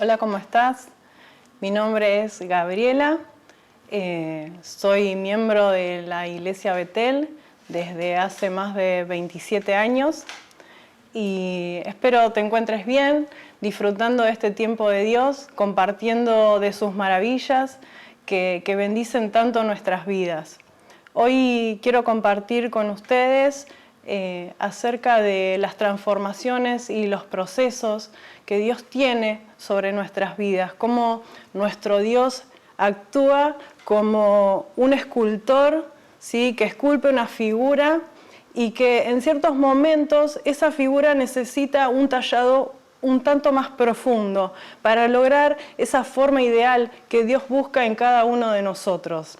Hola, ¿cómo estás? Mi nombre es Gabriela, soy miembro de la Iglesia Betel desde hace más de 27 años y espero te encuentres bien, disfrutando de este tiempo de Dios, compartiendo de sus maravillas que bendicen tanto nuestras vidas. Hoy quiero compartir con ustedes acerca de las transformaciones y los procesos que Dios tiene sobre nuestras vidas, cómo nuestro Dios actúa como un escultor, ¿sí?, que esculpe una figura y que en ciertos momentos esa figura necesita un tallado un tanto más profundo para lograr esa forma ideal que Dios busca en cada uno de nosotros.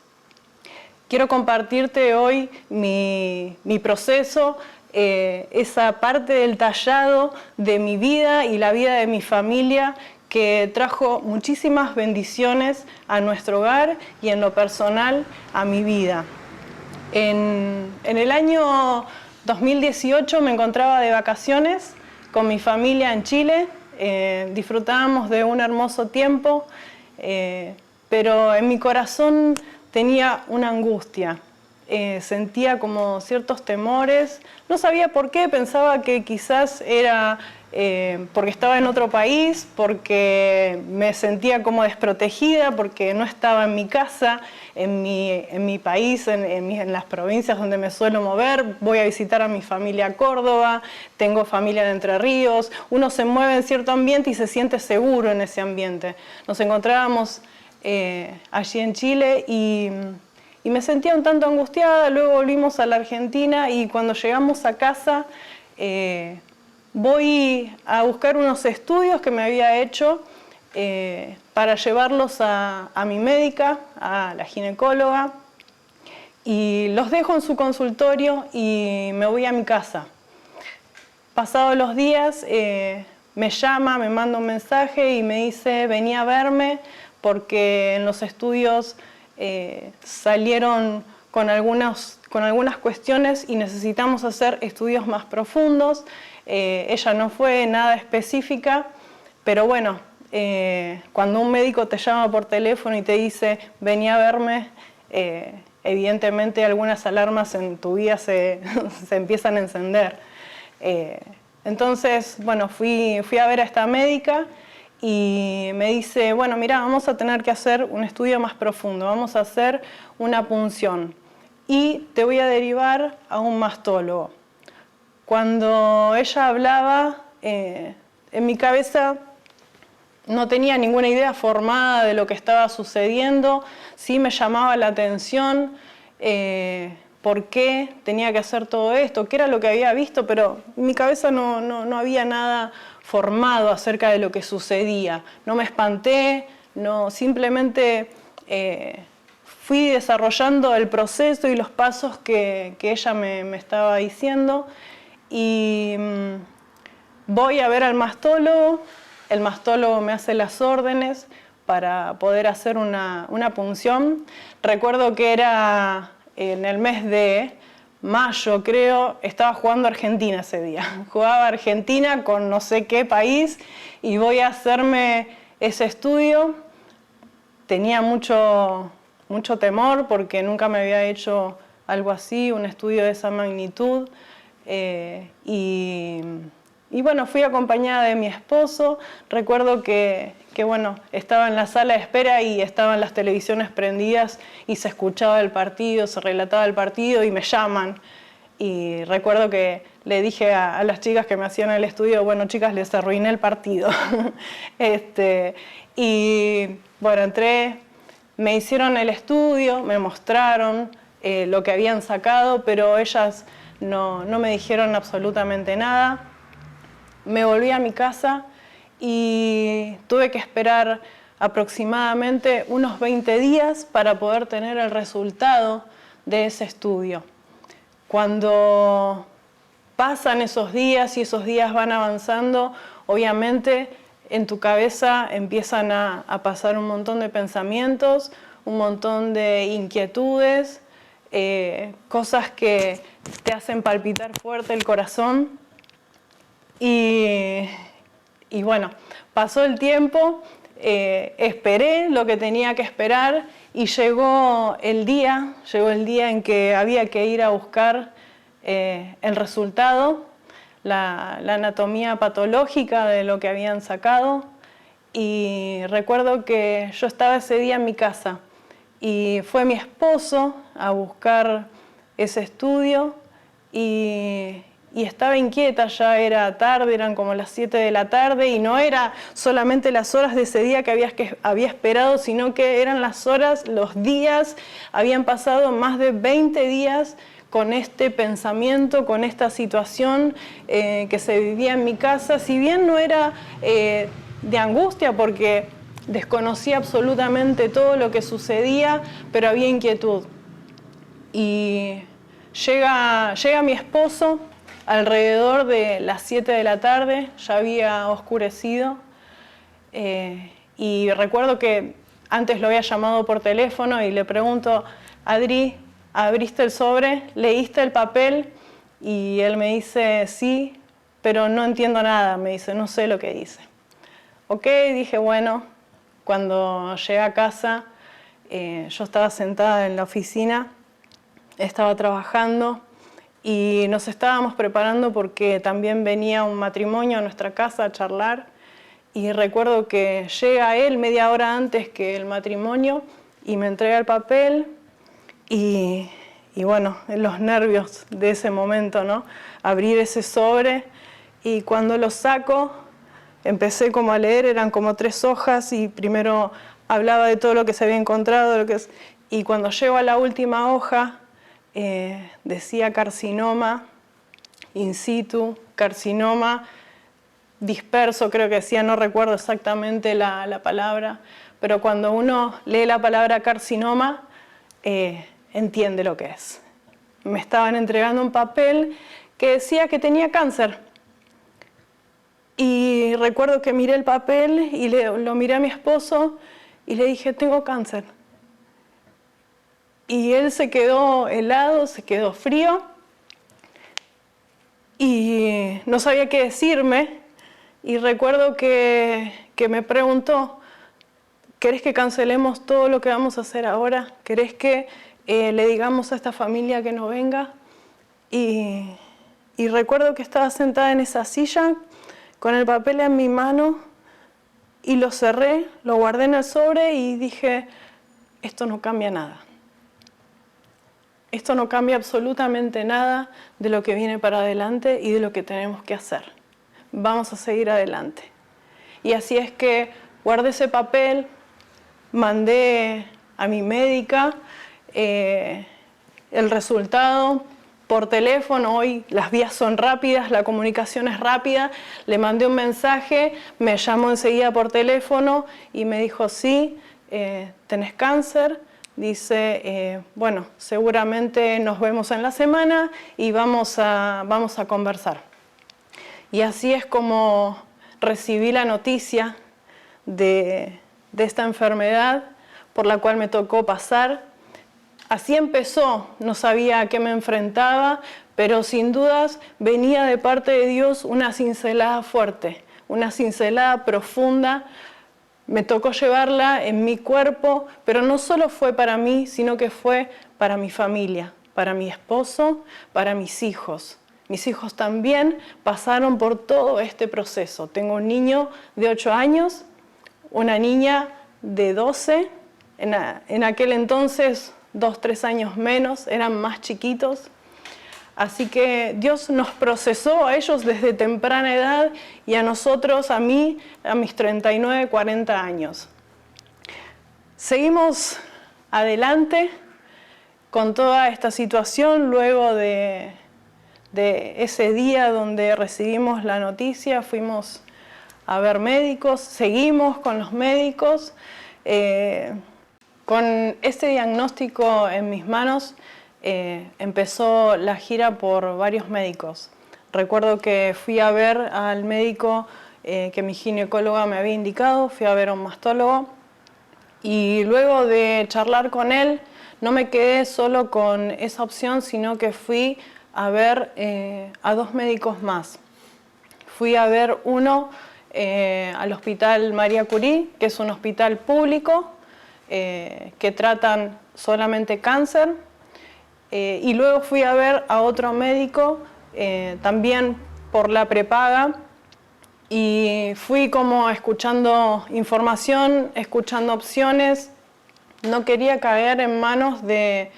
Quiero compartirte hoy mi proceso, esa parte del tallado de mi vida y la vida de mi familia que trajo muchísimas bendiciones a nuestro hogar y en lo personal a mi vida. En el año 2018 me encontraba de vacaciones con mi familia en Chile, disfrutábamos de un hermoso tiempo, pero en mi corazón tenía una angustia, sentía como ciertos temores, no sabía por qué, pensaba que quizás era porque estaba en otro país, porque me sentía como desprotegida, porque no estaba en mi casa, en mi país, en las provincias donde me suelo mover. Voy a visitar a mi familia a Córdoba, tengo familia en Entre Ríos, uno se mueve en cierto ambiente y se siente seguro en ese ambiente. Nos encontrábamos allí en Chile y me sentía un tanto angustiada. Luego volvimos a la Argentina y cuando llegamos a casa voy a buscar unos estudios que me había hecho para llevarlos a mi médica, a la ginecóloga, y los dejo en su consultorio y me voy a mi casa. Pasados los días me llama, me manda un mensaje y me dice: vení a verme porque en los estudios salieron con algunas cuestiones y necesitamos hacer estudios más profundos. Ella no fue nada específica, pero bueno, cuando un médico te llama por teléfono y te dice vení a verme, evidentemente algunas alarmas en tu vida se empiezan a encender. Entonces, bueno, fui a ver a esta médica y me dice: bueno, mira, vamos a tener que hacer un estudio más profundo, vamos a hacer una punción y te voy a derivar a un mastólogo. Cuando ella hablaba, en mi cabeza no tenía ninguna idea formada de lo que estaba sucediendo. Sí me llamaba la atención por qué tenía que hacer todo esto, qué era lo que había visto, pero en mi cabeza no había nada formado acerca de lo que sucedía. No me espanté, simplemente fui desarrollando el proceso y los pasos que ella me estaba diciendo. Y voy a ver al mastólogo, el mastólogo me hace las órdenes para poder hacer una punción. Recuerdo que era en el mes de mayo, creo, estaba jugando Argentina ese día. Jugaba Argentina con no sé qué país y voy a hacerme ese estudio. Tenía mucho temor porque nunca me había hecho algo así, un estudio de esa magnitud. Y bueno, fui acompañada de mi esposo. Recuerdo que bueno, estaba en la sala de espera y estaban las televisiones prendidas y se escuchaba el partido, se relataba el partido y me llaman. Y recuerdo que le dije a las chicas que me hacían el estudio: bueno, chicas, les arruiné el partido. Y bueno, entré, me hicieron el estudio, me mostraron lo que habían sacado, pero ellas no me dijeron absolutamente nada. Me volví a mi casa y tuve que esperar aproximadamente unos 20 días para poder tener el resultado de ese estudio. Cuando pasan esos días y esos días van avanzando, obviamente en tu cabeza empiezan a pasar un montón de pensamientos, un montón de inquietudes, cosas que te hacen palpitar fuerte el corazón. Y Y bueno, pasó el tiempo, esperé lo que tenía que esperar y llegó el día en que había que ir a buscar el resultado, la anatomía patológica de lo que habían sacado. Y recuerdo que yo estaba ese día en mi casa y fue mi esposo a buscar ese estudio y estaba inquieta, ya era tarde, eran como las 7 de la tarde y no era solamente las horas de ese día que había esperado, sino que eran las horas, los días, habían pasado más de 20 días con este pensamiento, con esta situación que se vivía en mi casa, si bien no era de angustia porque desconocía absolutamente todo lo que sucedía, pero había inquietud. Y llega mi esposo alrededor de las 7 de la tarde, ya había oscurecido, y recuerdo que antes lo había llamado por teléfono y le pregunto, Adri, ¿abriste el sobre? ¿Leíste el papel? Y él me dice, sí, pero no entiendo nada, me dice, no sé lo que dice. Ok, dije, bueno, cuando llegué a casa, yo estaba sentada en la oficina, estaba trabajando y nos estábamos preparando porque también venía un matrimonio a nuestra casa a charlar y recuerdo que llega él media hora antes que el matrimonio y me entrega el papel y bueno, los nervios de ese momento, ¿no? Abrir ese sobre y cuando lo saco empecé como a leer, eran como 3 hojas y primero hablaba de todo lo que se había encontrado, y cuando llego a la última hoja decía carcinoma in situ, carcinoma disperso, creo que decía, no recuerdo exactamente la palabra, pero cuando uno lee la palabra carcinoma, entiende lo que es. Me estaban entregando un papel que decía que tenía cáncer. Y recuerdo que miré el papel y lo miré a mi esposo y le dije, tengo cáncer. Y él se quedó helado, se quedó frío y no sabía qué decirme. Y recuerdo que me preguntó, ¿querés que cancelemos todo lo que vamos a hacer ahora? ¿Querés que le digamos a esta familia que no venga? Y recuerdo que estaba sentada en esa silla con el papel en mi mano y lo cerré, lo guardé en el sobre y dije, esto no cambia nada. Esto no cambia absolutamente nada de lo que viene para adelante y de lo que tenemos que hacer. Vamos a seguir adelante. Y así es que guardé ese papel, mandé a mi médica el resultado por teléfono. Hoy las vías son rápidas, la comunicación es rápida. Le mandé un mensaje, me llamó enseguida por teléfono y me dijo, sí, tenés cáncer. Dice, bueno, seguramente nos vemos en la semana y vamos a conversar. Y así es como recibí la noticia de esta enfermedad por la cual me tocó pasar. Así empezó, no sabía a qué me enfrentaba, pero sin dudas venía de parte de Dios una cincelada fuerte, una cincelada profunda. Me tocó llevarla en mi cuerpo, pero no solo fue para mí, sino que fue para mi familia, para mi esposo, para mis hijos. Mis hijos también pasaron por todo este proceso. Tengo un niño de 8 años, una niña de 12, en aquel entonces 2, 3 años menos, eran más chiquitos. Así que Dios nos procesó a ellos desde temprana edad y a nosotros, a mí, a mis 39, 40 años. Seguimos adelante con toda esta situación luego de ese día donde recibimos la noticia, fuimos a ver médicos, seguimos con los médicos. Con este diagnóstico en mis manos, empezó la gira por varios médicos. Recuerdo que fui a ver al médico que mi ginecóloga me había indicado, fui a ver a un mastólogo y luego de charlar con él no me quedé solo con esa opción, sino que fui a ver a 2 médicos más. Fui a ver uno al Hospital María Curie, que es un hospital público que tratan solamente cáncer. Y luego fui a ver a otro médico, también por la prepaga, y fui como escuchando información, escuchando opciones. No quería caer en manos de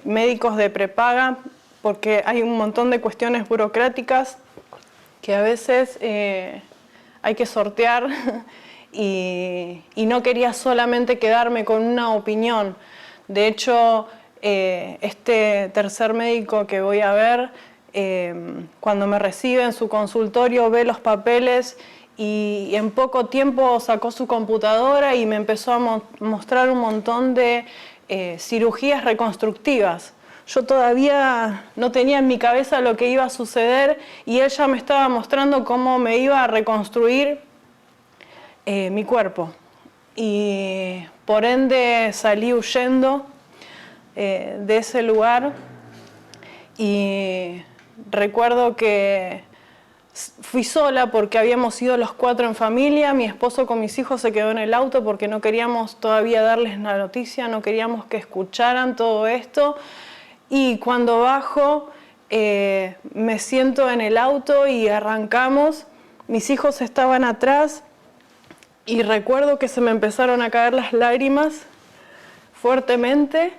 médicos de prepaga, porque hay un montón de cuestiones burocráticas que a veces hay que sortear y no quería solamente quedarme con una opinión. De hecho, este tercer médico que voy a ver, cuando me recibe en su consultorio, ve los papeles y en poco tiempo sacó su computadora y me empezó a mostrar un montón de cirugías reconstructivas. Yo todavía no tenía en mi cabeza lo que iba a suceder y él ya me estaba mostrando cómo me iba a reconstruir mi cuerpo. Y por ende salí huyendo de ese lugar y recuerdo que fui sola porque habíamos ido los 4 en familia. Mi esposo con mis hijos se quedó en el auto porque no queríamos todavía darles la noticia, no queríamos que escucharan todo esto. Y cuando bajo, me siento en el auto y arrancamos. Mis hijos estaban atrás y recuerdo que se me empezaron a caer las lágrimas fuertemente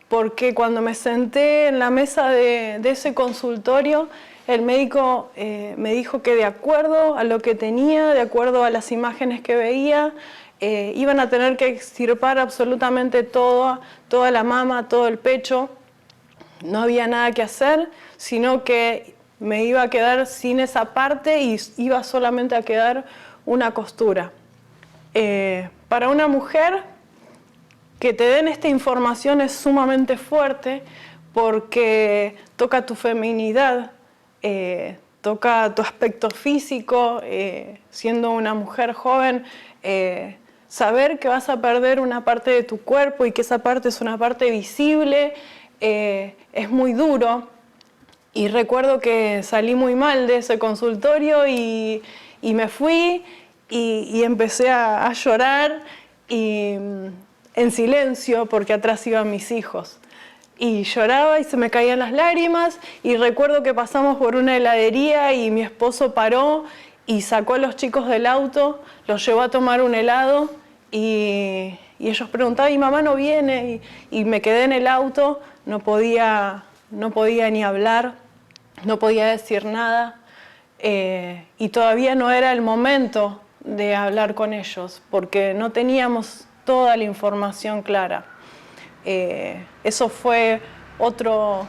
porque cuando me senté en la mesa de ese consultorio, el médico me dijo que de acuerdo a lo que tenía, de acuerdo a las imágenes que veía, iban a tener que extirpar absolutamente toda la mama, todo el pecho. No había nada que hacer, sino que me iba a quedar sin esa parte y iba solamente a quedar una costura. Para una mujer, que te den esta información es sumamente fuerte porque toca tu feminidad, toca tu aspecto físico, siendo una mujer joven, saber que vas a perder una parte de tu cuerpo y que esa parte es una parte visible, es muy duro. Y recuerdo que salí muy mal de ese consultorio y me fui y empecé a llorar y en silencio porque atrás iban mis hijos. Y lloraba y se me caían las lágrimas y recuerdo que pasamos por una heladería y mi esposo paró y sacó a los chicos del auto, los llevó a tomar un helado y ellos preguntaban, ¿y mamá no viene? Y me quedé en el auto, no podía ni hablar, no podía decir nada y todavía no era el momento de hablar con ellos porque no teníamos toda la información clara. Eso fue otro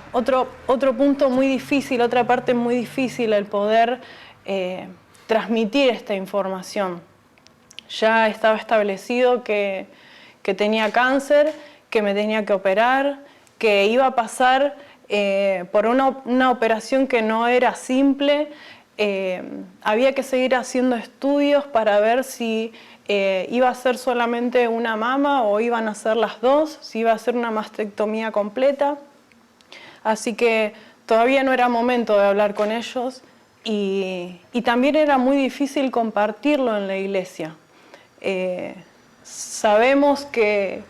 punto muy difícil, otra parte muy difícil, el poder transmitir esta información. Ya estaba establecido que tenía cáncer, que me tenía que operar, que iba a pasar por una operación que no era simple. Había que seguir haciendo estudios para ver si iba a ser solamente una mama o iban a ser las dos, si iba a ser una mastectomía completa. Así que todavía no era momento de hablar con ellos y también era muy difícil compartirlo en la iglesia. Sabemos que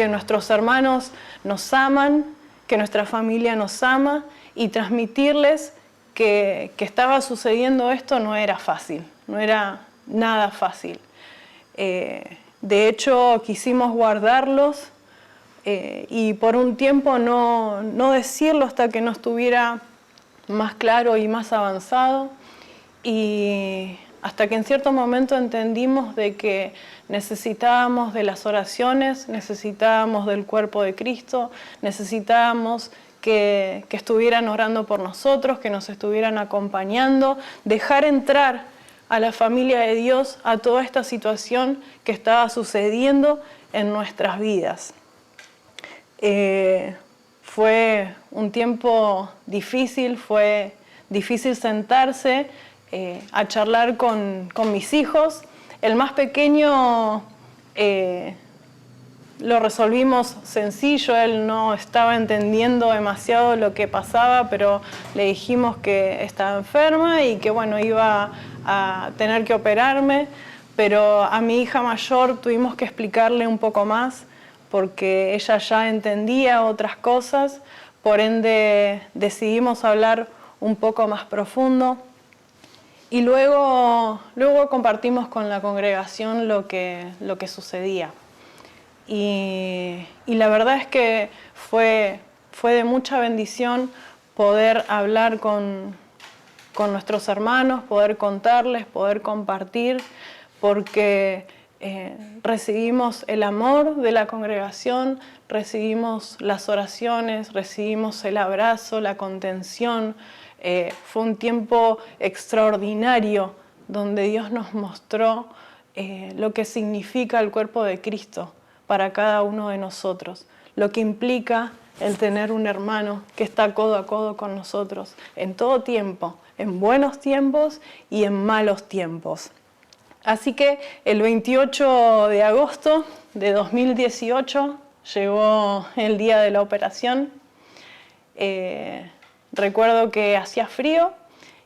nuestros hermanos nos aman, que nuestra familia nos ama y transmitirles que estaba sucediendo esto no era fácil, no era nada fácil. De hecho, quisimos guardarlos y por un tiempo no decirlo hasta que no estuviera más claro y más avanzado. Y hasta que en cierto momento entendimos de que necesitábamos de las oraciones, necesitábamos del cuerpo de Cristo, necesitábamos que estuvieran orando por nosotros, que nos estuvieran acompañando, dejar entrar a la familia de Dios a toda esta situación que estaba sucediendo en nuestras vidas. Fue un tiempo difícil, fue difícil sentarse a charlar con mis hijos. El más pequeño lo resolvimos sencillo, él no estaba entendiendo demasiado lo que pasaba, pero le dijimos que estaba enferma y que bueno, iba a tener que operarme, pero a mi hija mayor tuvimos que explicarle un poco más porque ella ya entendía otras cosas, por ende decidimos hablar un poco más profundo y luego compartimos con la congregación lo que sucedía. Y la verdad es que fue de mucha bendición poder hablar con nuestros hermanos, poder contarles, poder compartir, porque recibimos el amor de la congregación, recibimos las oraciones, recibimos el abrazo, la contención. Fue un tiempo extraordinario donde Dios nos mostró lo que significa el cuerpo de Cristo para cada uno de nosotros, lo que implica el tener un hermano que está codo a codo con nosotros en todo tiempo, en buenos tiempos y en malos tiempos. Así que el 28 de agosto de 2018 llegó el día de la operación. Recuerdo que hacía frío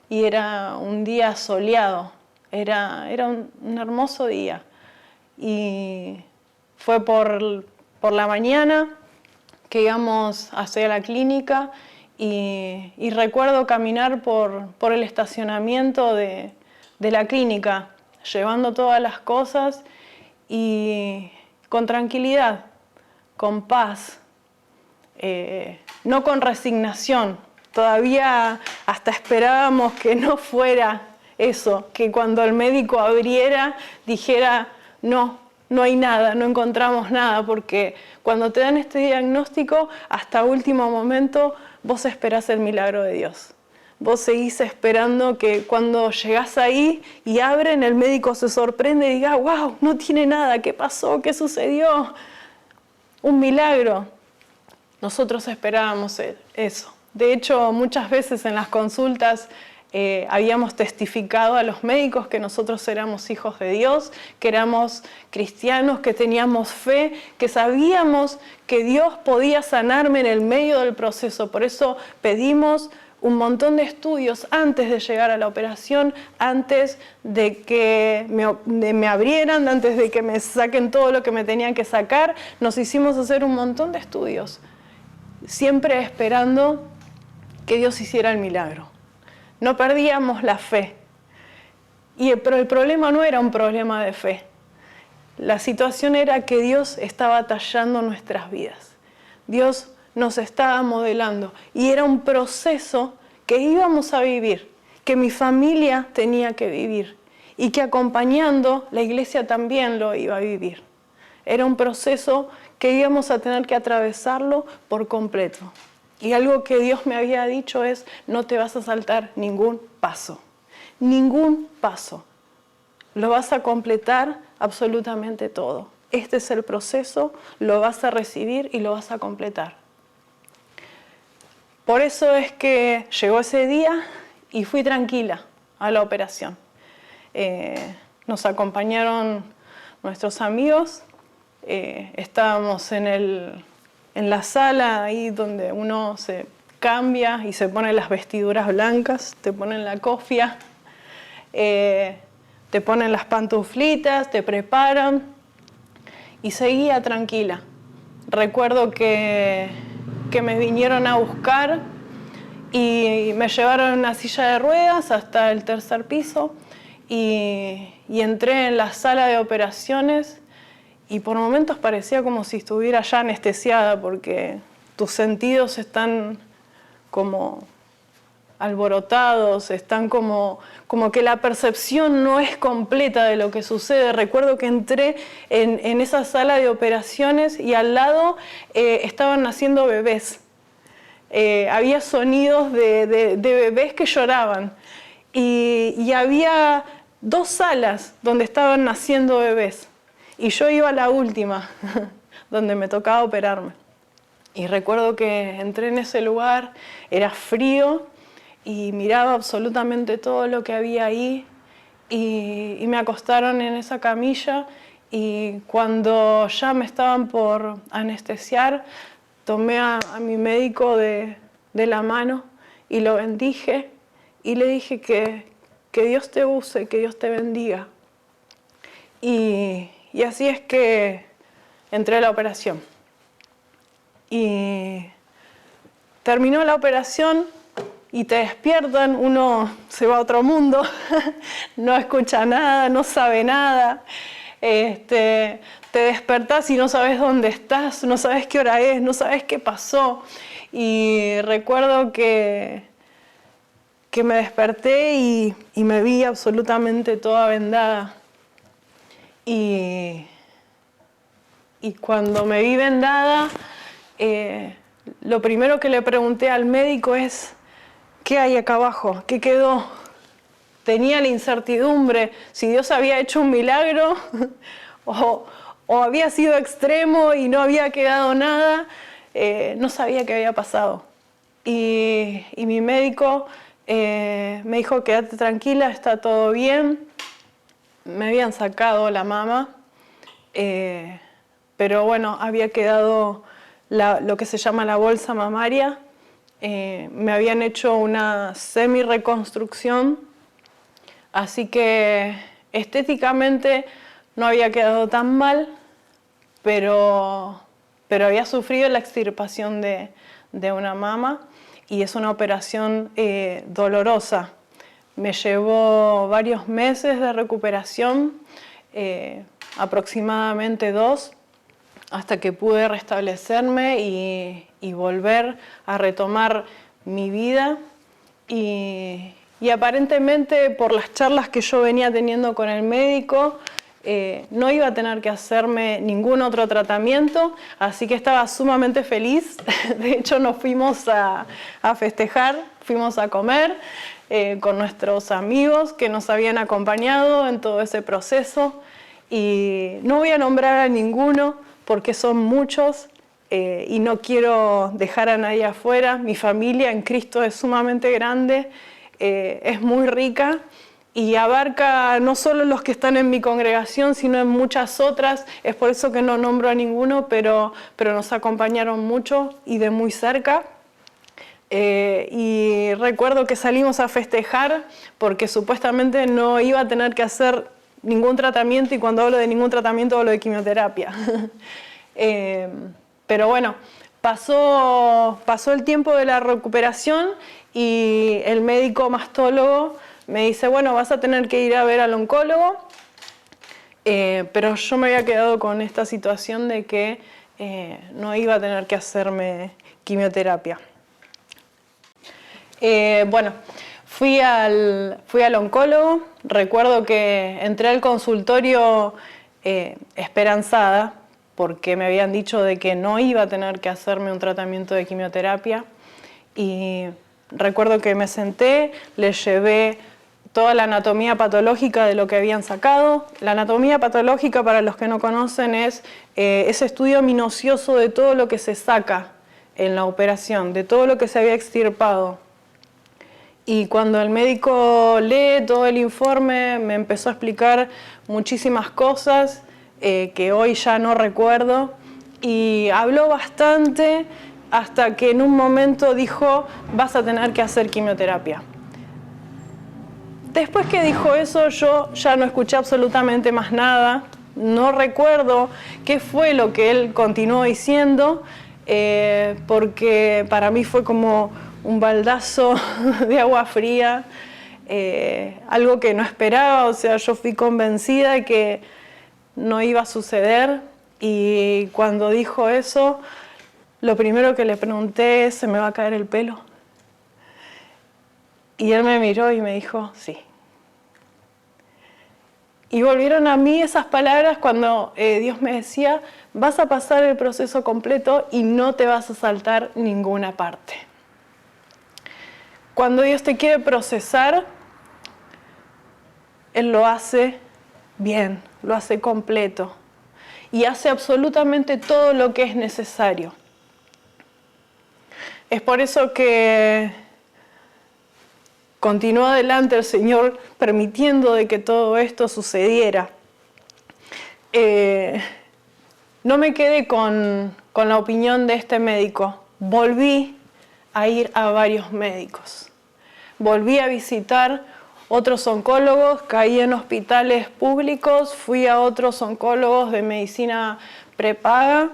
y era un día soleado, era un hermoso día. Y fue por la mañana que íbamos hacia la clínica y recuerdo caminar por el estacionamiento de la clínica, llevando todas las cosas y con tranquilidad, con paz, no con resignación. Todavía hasta esperábamos que no fuera eso, que cuando el médico abriera dijera no hay nada, no encontramos nada, porque cuando te dan este diagnóstico, hasta último momento vos esperás el milagro de Dios. Vos seguís esperando que cuando llegás ahí y abren, el médico se sorprende y diga, wow, no tiene nada, ¿qué pasó? ¿Qué sucedió? Un milagro. Nosotros esperábamos eso. De hecho, muchas veces en las consultas habíamos testificado a los médicos que nosotros éramos hijos de Dios, que éramos cristianos, que teníamos fe, que sabíamos que Dios podía sanarme en el medio del proceso. Por eso pedimos un montón de estudios antes de llegar a la operación, antes de que me abrieran, antes de que me saquen todo lo que me tenían que sacar. Nos hicimos hacer un montón de estudios, siempre esperando que Dios hiciera el milagro. No perdíamos la fe. Pero el problema no era un problema de fe. La situación era que Dios estaba tallando nuestras vidas. Dios nos estaba modelando. Y era un proceso que íbamos a vivir, que mi familia tenía que vivir. Y que acompañando, la iglesia también lo iba a vivir. Era un proceso que íbamos a tener que atravesarlo por completo. Y algo que Dios me había dicho es, no te vas a saltar ningún paso. Ningún paso. Lo vas a completar absolutamente todo. Este es el proceso, lo vas a recibir y lo vas a completar. Por eso es que llegó ese día y fui tranquila a la operación. Nos acompañaron nuestros amigos, estábamos en la sala ahí donde uno se cambia y se pone las vestiduras blancas, te ponen la cofia, te ponen las pantuflitas, te preparan y seguía tranquila. Recuerdo que me vinieron a buscar y me llevaron en una silla de ruedas hasta el tercer piso y entré en la sala de operaciones. Y por momentos parecía como si estuviera ya anestesiada porque tus sentidos están como alborotados, están como que la percepción no es completa de lo que sucede. Recuerdo que entré en esa sala de operaciones y al lado estaban naciendo bebés. Había sonidos de bebés que lloraban y había 2 salas donde estaban naciendo bebés. Y yo iba a la última, donde me tocaba operarme. Y recuerdo que entré en ese lugar, era frío, y miraba absolutamente todo lo que había ahí. Y me acostaron en esa camilla Y cuando ya me estaban por anestesiar, tomé a mi médico de la mano y lo bendije y le dije que Dios te use, que Dios te bendiga. Y así es que entré a la operación. Y terminó la operación y te despiertan, uno se va a otro mundo, no escucha nada, no sabe nada. Te despertás y no sabes dónde estás, no sabes qué hora es, no sabes qué pasó. Y recuerdo que me desperté y me vi absolutamente toda vendada. Y cuando me vi vendada, lo primero que le pregunté al médico es, ¿qué hay acá abajo? ¿Qué quedó? Tenía la incertidumbre si Dios había hecho un milagro o había sido extremo y no había quedado nada. No sabía qué había pasado. Y mi médico me dijo, quédate tranquila, está todo bien. Me habían sacado la mama, pero bueno, había quedado lo que se llama la bolsa mamaria. Me habían hecho una semi-reconstrucción, así que estéticamente no había quedado tan mal, pero había sufrido la extirpación de una mama y es una operación dolorosa. Me llevó varios meses de recuperación, aproximadamente 2, hasta que pude restablecerme y volver a retomar mi vida. Y aparentemente, por las charlas que yo venía teniendo con el médico, no iba a tener que hacerme ningún otro tratamiento, así que estaba sumamente feliz. De hecho, nos fuimos a festejar, fuimos a comer con nuestros amigos que nos habían acompañado en todo ese proceso. Y no voy a nombrar a ninguno porque son muchos y no quiero dejar a nadie afuera. Mi familia en Cristo es sumamente grande, es muy rica y abarca no solo los que están en mi congregación, sino en muchas otras. Es por eso que no nombro a ninguno, pero nos acompañaron mucho y de muy cerca. Y recuerdo que salimos a festejar porque supuestamente no iba a tener que hacer ningún tratamiento, y cuando hablo de ningún tratamiento hablo de quimioterapia. Pero bueno, pasó el tiempo de la recuperación y el médico mastólogo me dice, bueno, vas a tener que ir a ver al oncólogo, pero yo me había quedado con esta situación de que no iba a tener que hacerme quimioterapia. Bueno, fui al oncólogo. Recuerdo que entré al consultorio esperanzada porque me habían dicho de que no iba a tener que hacerme un tratamiento de quimioterapia. Y recuerdo que me senté, les llevé toda la anatomía patológica de lo que habían sacado. La anatomía patológica, para los que no conocen, es ese estudio minucioso de todo lo que se saca en la operación, de todo lo que se había extirpado. Y cuando el médico lee todo el informe, me empezó a explicar muchísimas cosas que hoy ya no recuerdo. Y habló bastante hasta que en un momento dijo, vas a tener que hacer quimioterapia. Después que dijo eso, yo ya no escuché absolutamente más nada. No recuerdo qué fue lo que él continuó diciendo, porque para mí fue como un baldazo de agua fría, algo que no esperaba. O sea, yo fui convencida de que no iba a suceder, y cuando dijo eso, lo primero que le pregunté es, ¿se me va a caer el pelo? Y él me miró y me dijo, sí. Y volvieron a mí esas palabras cuando Dios me decía, vas a pasar el proceso completo y no te vas a saltar ninguna parte. Cuando Dios te quiere procesar, Él lo hace bien, lo hace completo y hace absolutamente todo lo que es necesario. Es por eso que continuó adelante el Señor permitiendo de que todo esto sucediera. no me quedé con la opinión de este médico. Volví a ir a varios médicos. Volví a visitar otros oncólogos, caí en hospitales públicos, fui a otros oncólogos de medicina prepaga.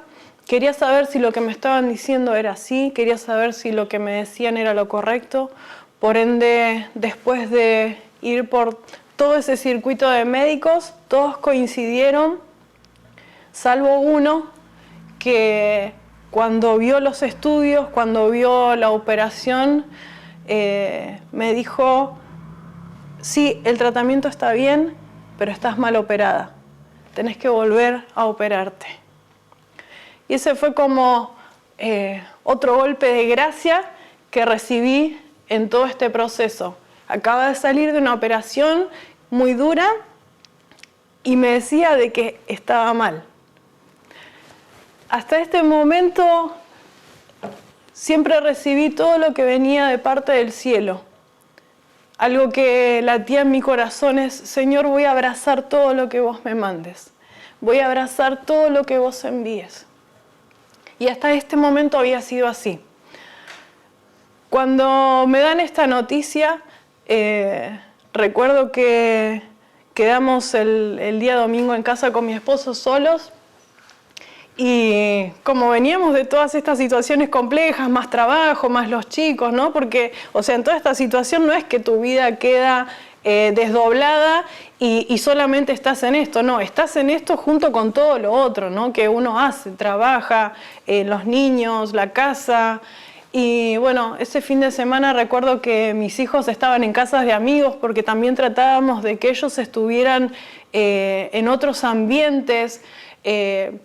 Quería saber si lo que me estaban diciendo era así, quería saber si lo que me decían era lo correcto. Por ende, después de ir por todo ese circuito de médicos, todos coincidieron, salvo uno que cuando vio los estudios, cuando vio la operación, me dijo: sí, el tratamiento está bien, pero estás mal operada. Tenés que volver a operarte. Y ese fue como otro golpe de gracia que recibí en todo este proceso. Acaba de salir de una operación muy dura y me decía de que estaba mal. Hasta este momento siempre recibí todo lo que venía de parte del cielo. Algo que latía en mi corazón es: Señor, voy a abrazar todo lo que vos me mandes. Voy a abrazar todo lo que vos envíes. Y hasta este momento había sido así. Cuando me dan esta noticia, recuerdo que quedamos el día domingo en casa con mi esposo solos. Y como veníamos de todas estas situaciones complejas, más trabajo, más los chicos, ¿no? Porque, o sea, en toda esta situación no es que tu vida queda desdoblada y solamente estás en esto, no, estás en esto junto con todo lo otro, ¿no? Que uno hace, trabaja, los niños, la casa. Y bueno, ese fin de semana recuerdo que mis hijos estaban en casas de amigos porque también tratábamos de que ellos estuvieran en otros ambientes,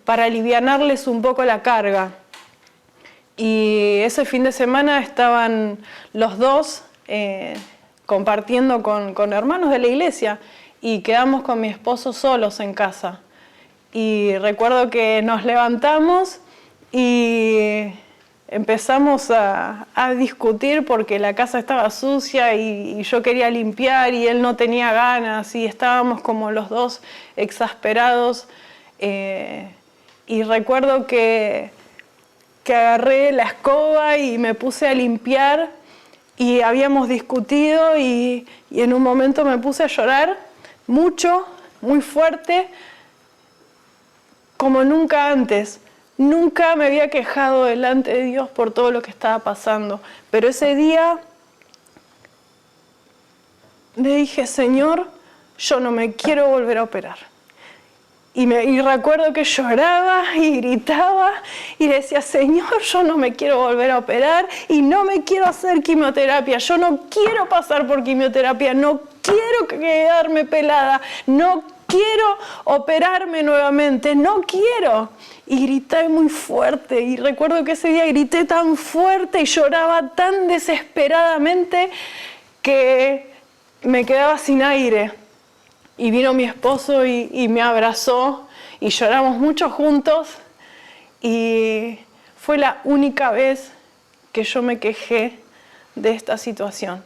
para alivianarles un poco la carga. Y ese fin de semana estaban los dos compartiendo con hermanos de la iglesia y quedamos con mi esposo solos en casa. Y recuerdo que nos levantamos y empezamos a discutir porque la casa estaba sucia y yo quería limpiar y él no tenía ganas y estábamos como los dos exasperados. Y recuerdo que agarré la escoba y me puse a limpiar y habíamos discutido y en un momento me puse a llorar mucho, muy fuerte, como nunca antes. Nunca me había quejado delante de Dios por todo lo que estaba pasando, pero ese día le dije: Señor, yo no me quiero volver a operar. Y recuerdo que lloraba y gritaba y decía: Señor, yo no me quiero volver a operar y no me quiero hacer quimioterapia. Yo no quiero pasar por quimioterapia, no quiero quedarme pelada, no quiero operarme nuevamente, no quiero. Y grité muy fuerte y recuerdo que ese día grité tan fuerte y lloraba tan desesperadamente que me quedaba sin aire. Y vino mi esposo y me abrazó y lloramos mucho juntos y fue la única vez que yo me quejé de esta situación.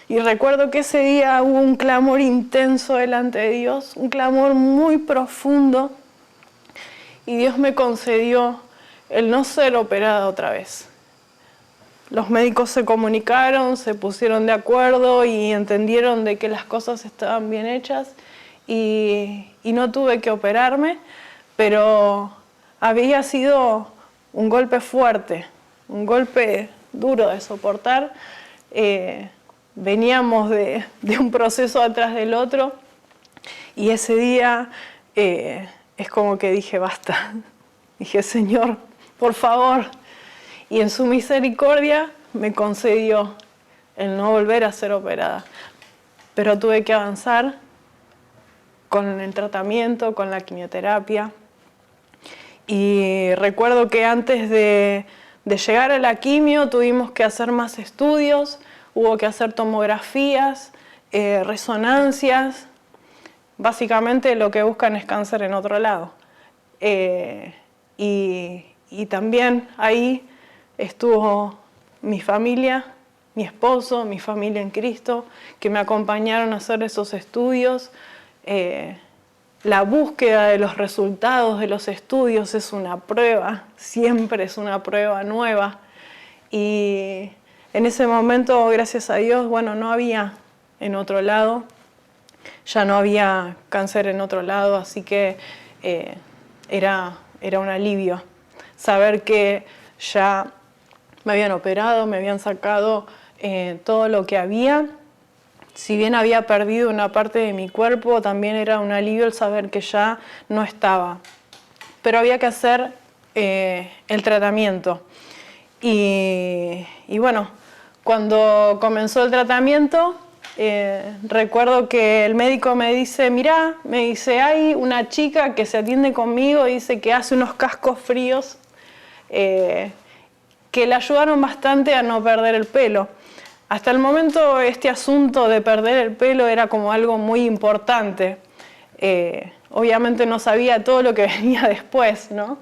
Y recuerdo que ese día hubo un clamor intenso delante de Dios, un clamor muy profundo, y Dios me concedió el no ser operada otra vez. Los médicos se comunicaron, se pusieron de acuerdo y entendieron de que las cosas estaban bien hechas y no tuve que operarme, pero había sido un golpe fuerte, un golpe duro de soportar. Veníamos de un proceso atrás del otro y ese día es como que dije: basta. Dije: Señor, por favor. Y en su misericordia me concedió el no volver a ser operada. Pero tuve que avanzar con el tratamiento, con la quimioterapia. Y recuerdo que antes de llegar a la quimio tuvimos que hacer más estudios, hubo que hacer tomografías, resonancias. Básicamente lo que buscan es cáncer en otro lado. Y también ahí estuvo mi familia, mi esposo, mi familia en Cristo, que me acompañaron a hacer esos estudios. la búsqueda de los resultados de los estudios es una prueba, siempre es una prueba nueva. Y en ese momento, gracias a Dios, bueno, no había en otro lado, ya no había cáncer en otro lado, así que era un alivio saber que ya me habían operado, me habían sacado todo lo que había. Si bien había perdido una parte de mi cuerpo, también era un alivio el saber que ya no estaba. Pero había que hacer el tratamiento. Y bueno, cuando comenzó el tratamiento, recuerdo que el médico me dice, mirá, me dice, hay una chica que se atiende conmigo, dice que hace unos cascos fríos que le ayudaron bastante a no perder el pelo. Hasta el momento este asunto de perder el pelo era como algo muy importante. Obviamente no sabía todo lo que venía después, ¿no?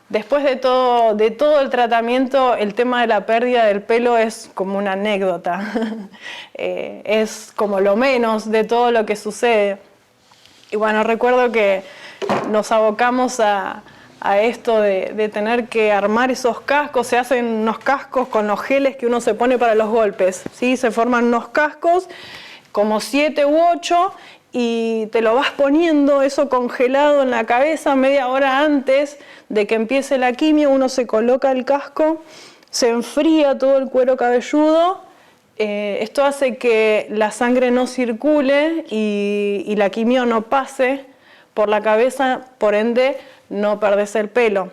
Después de todo el tratamiento, el tema de la pérdida del pelo es como una anécdota. Es como lo menos de todo lo que sucede. Y bueno, recuerdo que nos abocamos a esto de tener que armar esos cascos. Se hacen unos cascos con los geles que uno se pone para los golpes, ¿sí? Se forman unos cascos, como 7 u 8, y te lo vas poniendo eso congelado en la cabeza media hora antes de que empiece la quimio. Uno se coloca el casco, se enfría todo el cuero cabelludo. Esto hace que la sangre no circule y la quimio no pase por la cabeza, por ende no perdés el pelo.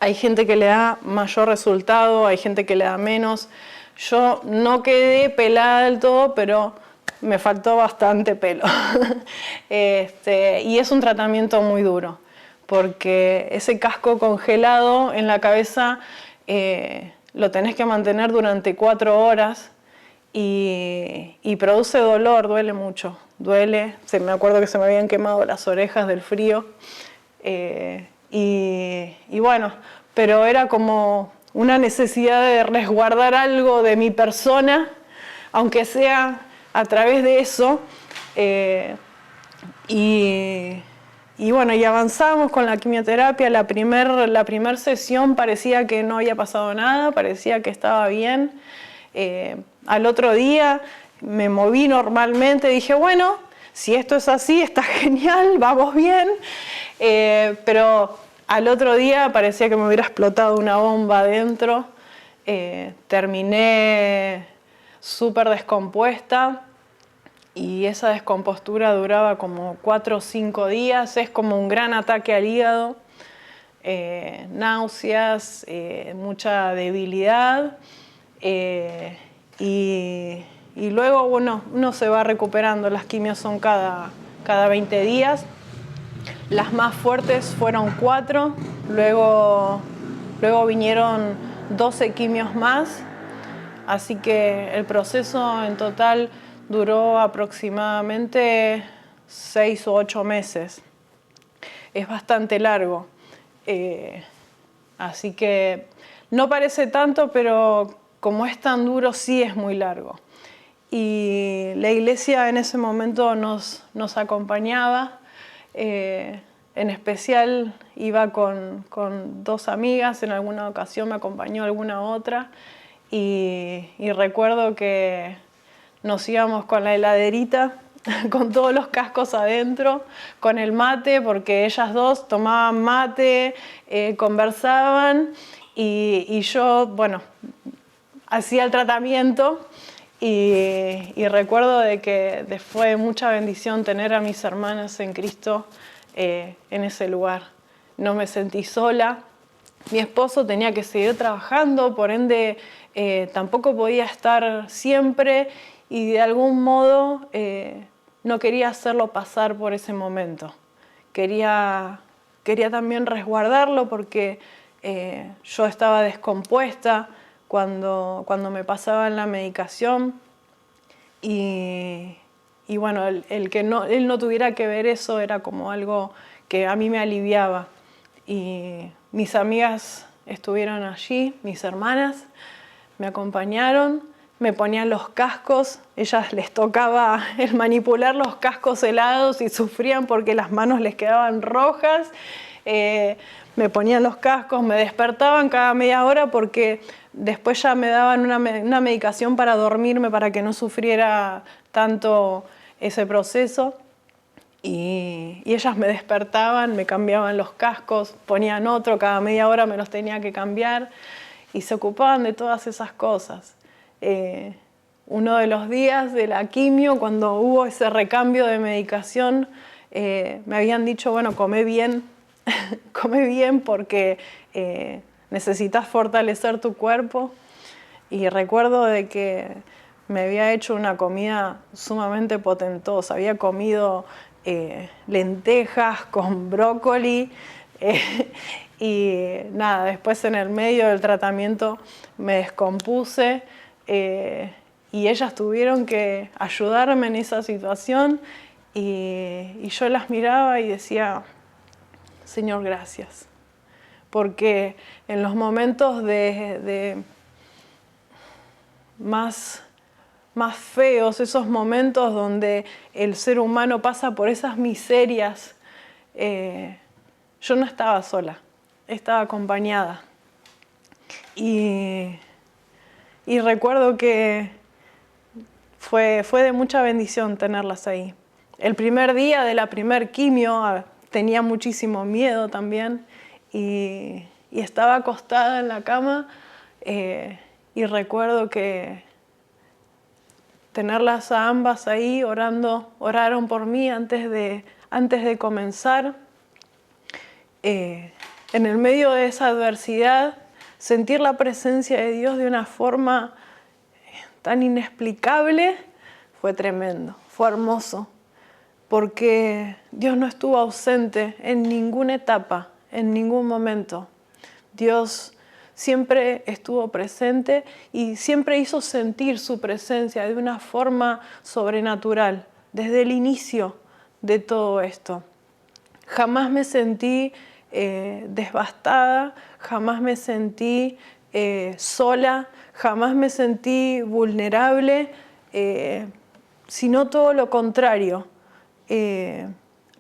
Hay gente que le da mayor resultado, hay gente que le da menos. Yo no quedé pelada del todo, pero me faltó bastante pelo. Y es un tratamiento muy duro, porque ese casco congelado en la cabeza lo tenés que mantener durante 4 horas y produce dolor, duele mucho. Duele, me acuerdo que se me habían quemado las orejas del frío. Y bueno, pero era como una necesidad de resguardar algo de mi persona, aunque sea a través de eso. Y bueno, y avanzamos con la quimioterapia. La primer sesión parecía que no había pasado nada, parecía que estaba bien. Al otro día me moví normalmente, dije, bueno, si esto es así, está genial, vamos bien. Pero al otro día parecía que me hubiera explotado una bomba adentro. Terminé súper descompuesta y esa descompostura duraba como 4 o 5 días. Es como un gran ataque al hígado, náuseas, mucha debilidad. Y luego, bueno, uno se va recuperando. Las quimios son cada 20 días. Las más fuertes fueron 4, luego vinieron 12 quimios más, así que el proceso en total duró aproximadamente 6 o 8 meses. Es bastante largo, así que no parece tanto, pero como es tan duro, sí es muy largo. Y la iglesia en ese momento nos acompañaba. En especial iba con 2 amigas, en alguna ocasión me acompañó alguna otra, y recuerdo que nos íbamos con la heladerita, con todos los cascos adentro, con el mate, porque ellas 2 tomaban mate, conversaban, y yo, bueno, hacía el tratamiento. Y recuerdo de que fue mucha bendición tener a mis hermanas en Cristo en ese lugar. No me sentí sola. Mi esposo tenía que seguir trabajando, por ende tampoco podía estar siempre, y de algún modo no quería hacerlo pasar por ese momento. Quería también resguardarlo porque yo estaba descompuesta cuando me pasaban la medicación, y bueno, el que él no tuviera que ver eso era como algo que a mí me aliviaba. Y mis amigas estuvieron allí, mis hermanas me acompañaron, me ponían los cascos, ellas les tocaba el manipular los cascos helados y sufrían porque las manos les quedaban rojas. Me ponían los cascos, me despertaban cada media hora porque después ya me daban una medicación para dormirme, para que no sufriera tanto ese proceso. Y ellas me despertaban, me cambiaban los cascos, ponían otro, cada media hora me los tenía que cambiar y se ocupaban de todas esas cosas. Uno de los días de la quimio, cuando hubo ese recambio de medicación, me habían dicho, bueno, come bien, come bien porque necesitas fortalecer tu cuerpo. Y recuerdo de que me había hecho una comida sumamente potentosa, había comido lentejas con brócoli y nada, después en el medio del tratamiento me descompuse y ellas tuvieron que ayudarme en esa situación y yo las miraba y decía, Señor, gracias, porque en los momentos de más feos, esos momentos donde el ser humano pasa por esas miserias, yo no estaba sola, estaba acompañada. Y recuerdo que fue de mucha bendición tenerlas ahí. El primer día de la primer quimio tenía muchísimo miedo también y estaba acostada en la cama y recuerdo que tenerlas a ambas ahí orando, oraron por mí antes de comenzar. En el medio de esa adversidad, sentir la presencia de Dios de una forma tan inexplicable fue tremendo, fue hermoso, porque Dios no estuvo ausente en ninguna etapa, en ningún momento. Dios siempre estuvo presente y siempre hizo sentir su presencia de una forma sobrenatural, desde el inicio de todo esto. Jamás me sentí devastada, jamás me sentí sola, jamás me sentí vulnerable, sino todo lo contrario.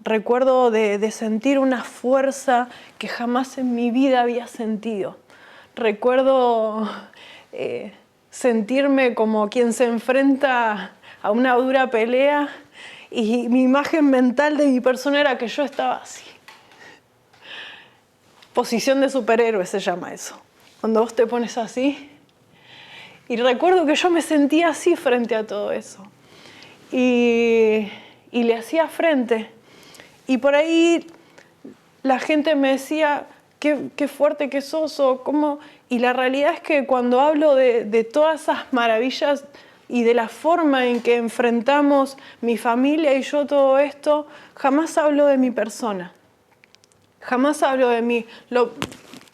Recuerdo de sentir una fuerza que jamás en mi vida había sentido. Recuerdo sentirme como quien se enfrenta a una dura pelea y mi imagen mental de mi persona era que yo estaba así. Posición de superhéroe se llama eso. Cuando vos te pones así. Y recuerdo que yo me sentía así frente a todo eso. Y le hacía frente. Y por ahí la gente me decía, qué fuerte que sos, o cómo. Y la realidad es que cuando hablo de todas esas maravillas y de la forma en que enfrentamos mi familia y yo todo esto, jamás hablo de mi persona. Jamás hablo de mí. Lo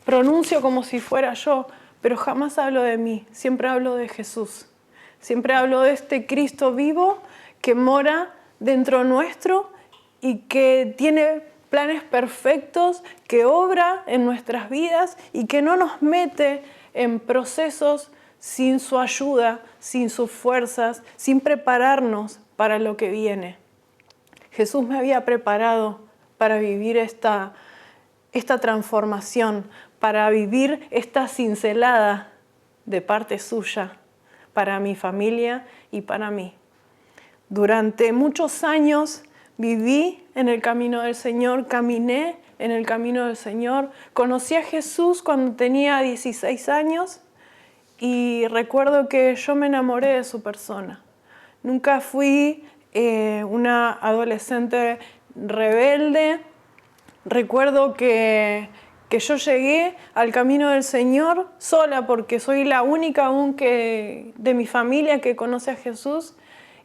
pronuncio como si fuera yo, pero jamás hablo de mí. Siempre hablo de Jesús. Siempre hablo de este Cristo vivo que mora dentro nuestro y que tiene planes perfectos, que obra en nuestras vidas y que no nos mete en procesos sin su ayuda, sin sus fuerzas, sin prepararnos para lo que viene. Jesús me había preparado para vivir esta transformación, para vivir esta cincelada de parte suya para mi familia y para mí. Durante muchos años viví en el camino del Señor, caminé en el camino del Señor. Conocí a Jesús cuando tenía 16 años y recuerdo que yo me enamoré de su persona. Nunca fui una adolescente rebelde. Recuerdo que yo llegué al camino del Señor sola porque soy la única aún de mi familia que conoce a Jesús.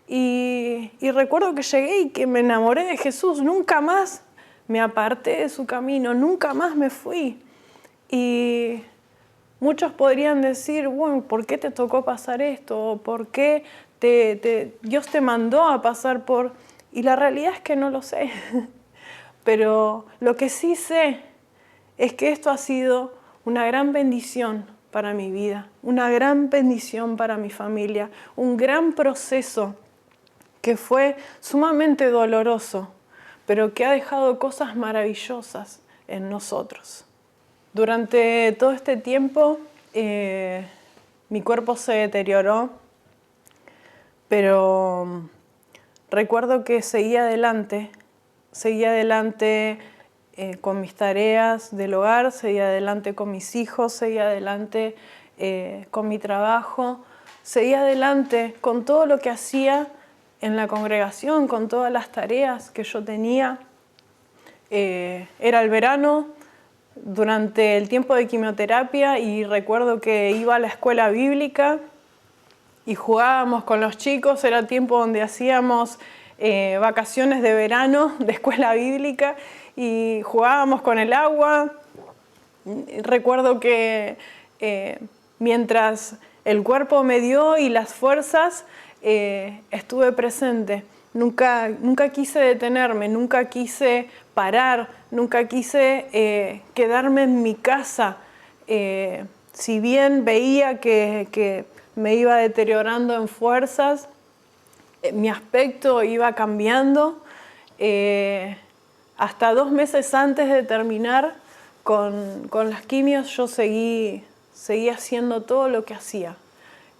Y recuerdo que llegué y que me enamoré de Jesús. Nunca más me aparté de su camino, nunca más me fui. Y muchos podrían decir, bueno, ¿por qué te tocó pasar esto? ¿O por qué Dios te mandó a pasar por...? Y la realidad es que no lo sé. Pero lo que sí sé es que esto ha sido una gran bendición para mi vida, una gran bendición para mi familia, un gran proceso que fue sumamente doloroso, pero que ha dejado cosas maravillosas en nosotros. Durante todo este tiempo mi cuerpo se deterioró, pero recuerdo que seguía adelante con mis tareas del hogar, seguía adelante con mis hijos, seguía adelante con mi trabajo, seguía adelante con todo lo que hacía en la congregación, con todas las tareas que yo tenía. Era el verano, durante el tiempo de quimioterapia, y recuerdo que iba a la escuela bíblica y jugábamos con los chicos. Era el tiempo donde hacíamos vacaciones de verano de escuela bíblica y jugábamos con el agua. Recuerdo que mientras el cuerpo me dio y las fuerzas, estuve presente. Nunca quise detenerme, nunca quise parar, nunca quise quedarme en mi casa. Si bien veía que me iba deteriorando en fuerzas, mi aspecto iba cambiando. Hasta 2 meses antes de terminar con las quimios, yo seguí haciendo todo lo que hacía.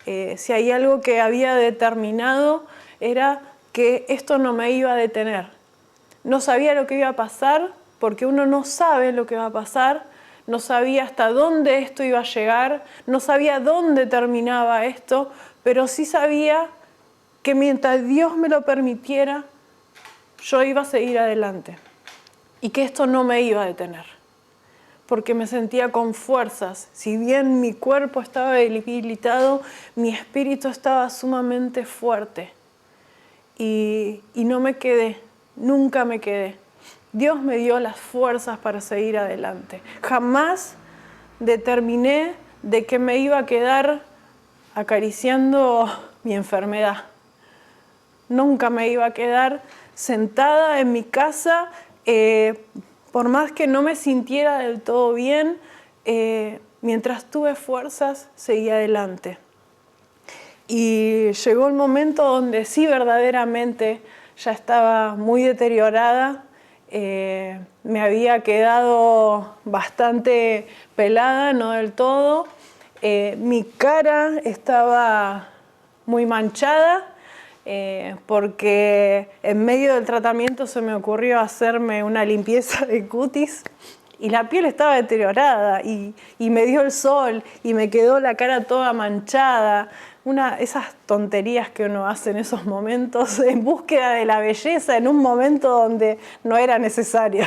Si hay algo que había determinado, era que esto no me iba a detener. No sabía lo que iba a pasar, porque uno no sabe lo que va a pasar, no sabía hasta dónde esto iba a llegar, no sabía dónde terminaba esto, pero sí sabía que mientras Dios me lo permitiera, yo iba a seguir adelante y que esto no me iba a detener, porque me sentía con fuerzas. Si bien mi cuerpo estaba debilitado, mi espíritu estaba sumamente fuerte. Y no me quedé, nunca me quedé. Dios me dio las fuerzas para seguir adelante. Jamás determiné de que me iba a quedar acariciando mi enfermedad. Nunca me iba a quedar sentada en mi casa, por más que no me sintiera del todo bien, mientras tuve fuerzas, seguí adelante. Y llegó el momento donde sí, verdaderamente ya estaba muy deteriorada. Me había quedado bastante pelada, no del todo. Mi cara estaba muy manchada, porque en medio del tratamiento se me ocurrió hacerme una limpieza de cutis y la piel estaba deteriorada y me dio el sol y me quedó la cara toda manchada. Esas tonterías que uno hace en esos momentos en búsqueda de la belleza, en un momento donde no era necesario.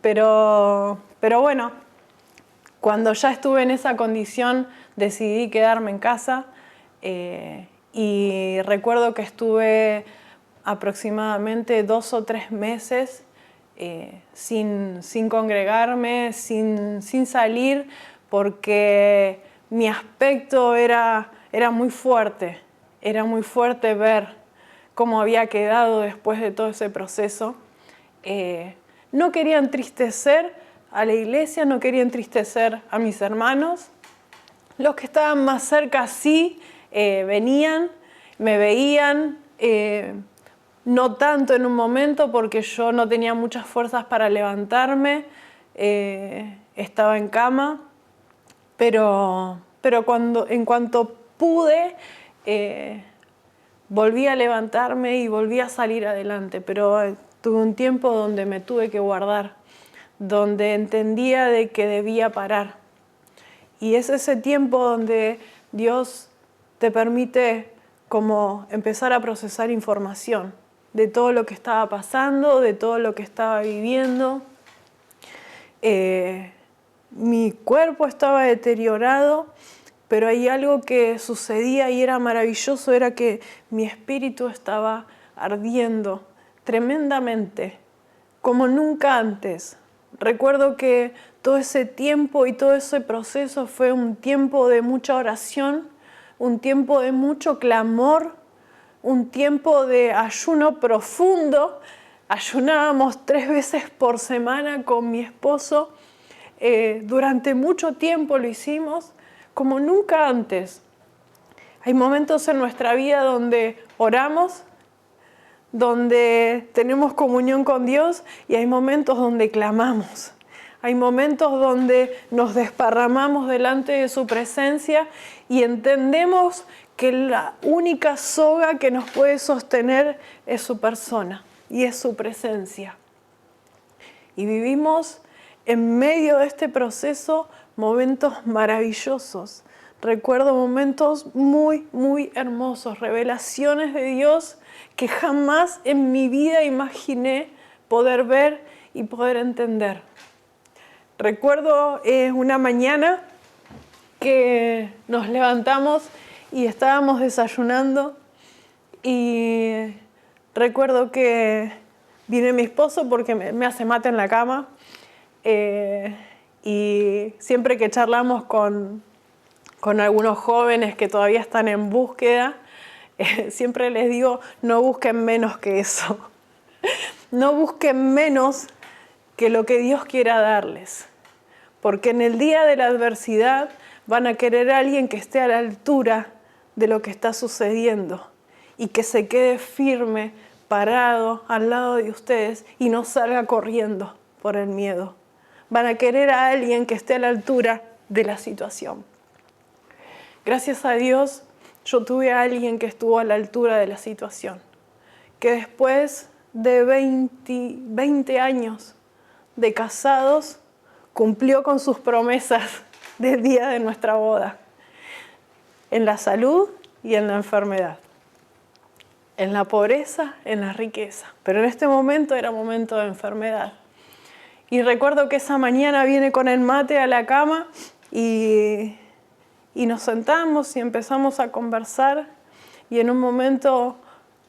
Pero bueno, cuando ya estuve en esa condición, decidí quedarme en casa, y recuerdo que estuve aproximadamente 2 o 3 meses sin congregarme, sin salir, porque mi aspecto era muy fuerte. Era muy fuerte ver cómo había quedado después de todo ese proceso. No quería entristecer a la iglesia, no quería entristecer a mis hermanos. Los que estaban más cerca sí venían, me veían, no tanto en un momento porque yo no tenía muchas fuerzas para levantarme, estaba en cama, pero en cuanto pude, volví a levantarme y volví a salir adelante, pero tuve un tiempo donde me tuve que guardar, donde entendía de que debía parar. Y es ese tiempo donde Dios te permite como empezar a procesar información de todo lo que estaba pasando, de todo lo que estaba viviendo. Mi cuerpo estaba deteriorado, pero hay algo que sucedía y era maravilloso, era que mi espíritu estaba ardiendo tremendamente, como nunca antes. Recuerdo que todo ese tiempo y todo ese proceso fue un tiempo de mucha oración, un tiempo de mucho clamor, un tiempo de ayuno profundo. Ayunábamos 3 veces por semana con mi esposo, durante mucho tiempo lo hicimos como nunca antes. Hay momentos en nuestra vida donde oramos, donde tenemos comunión con Dios, y hay momentos donde clamamos. Hay momentos donde nos desparramamos delante de su presencia y entendemos que la única soga que nos puede sostener es su persona y es su presencia. Y vivimos en medio de este proceso momentos maravillosos. Recuerdo momentos muy, muy hermosos, revelaciones de Dios que jamás en mi vida imaginé poder ver y poder entender. Recuerdo una mañana que nos levantamos y estábamos desayunando, y recuerdo que viene mi esposo porque me hace mate en la cama, y siempre que charlamos con algunos jóvenes que todavía están en búsqueda, siempre les digo, no busquen menos que eso. No busquen menos que lo que Dios quiera darles. Porque en el día de la adversidad van a querer a alguien que esté a la altura de lo que está sucediendo y que se quede firme, parado al lado de ustedes y no salga corriendo por el miedo. Van a querer a alguien que esté a la altura de la situación. Gracias a Dios, yo tuve a alguien que estuvo a la altura de la situación, que después de 20 años de casados, cumplió con sus promesas del día de nuestra boda, en la salud y en la enfermedad, en la pobreza, en la riqueza. Pero en este momento era momento de enfermedad. Y recuerdo que esa mañana viene con el mate a la cama y nos sentamos y empezamos a conversar, y en un momento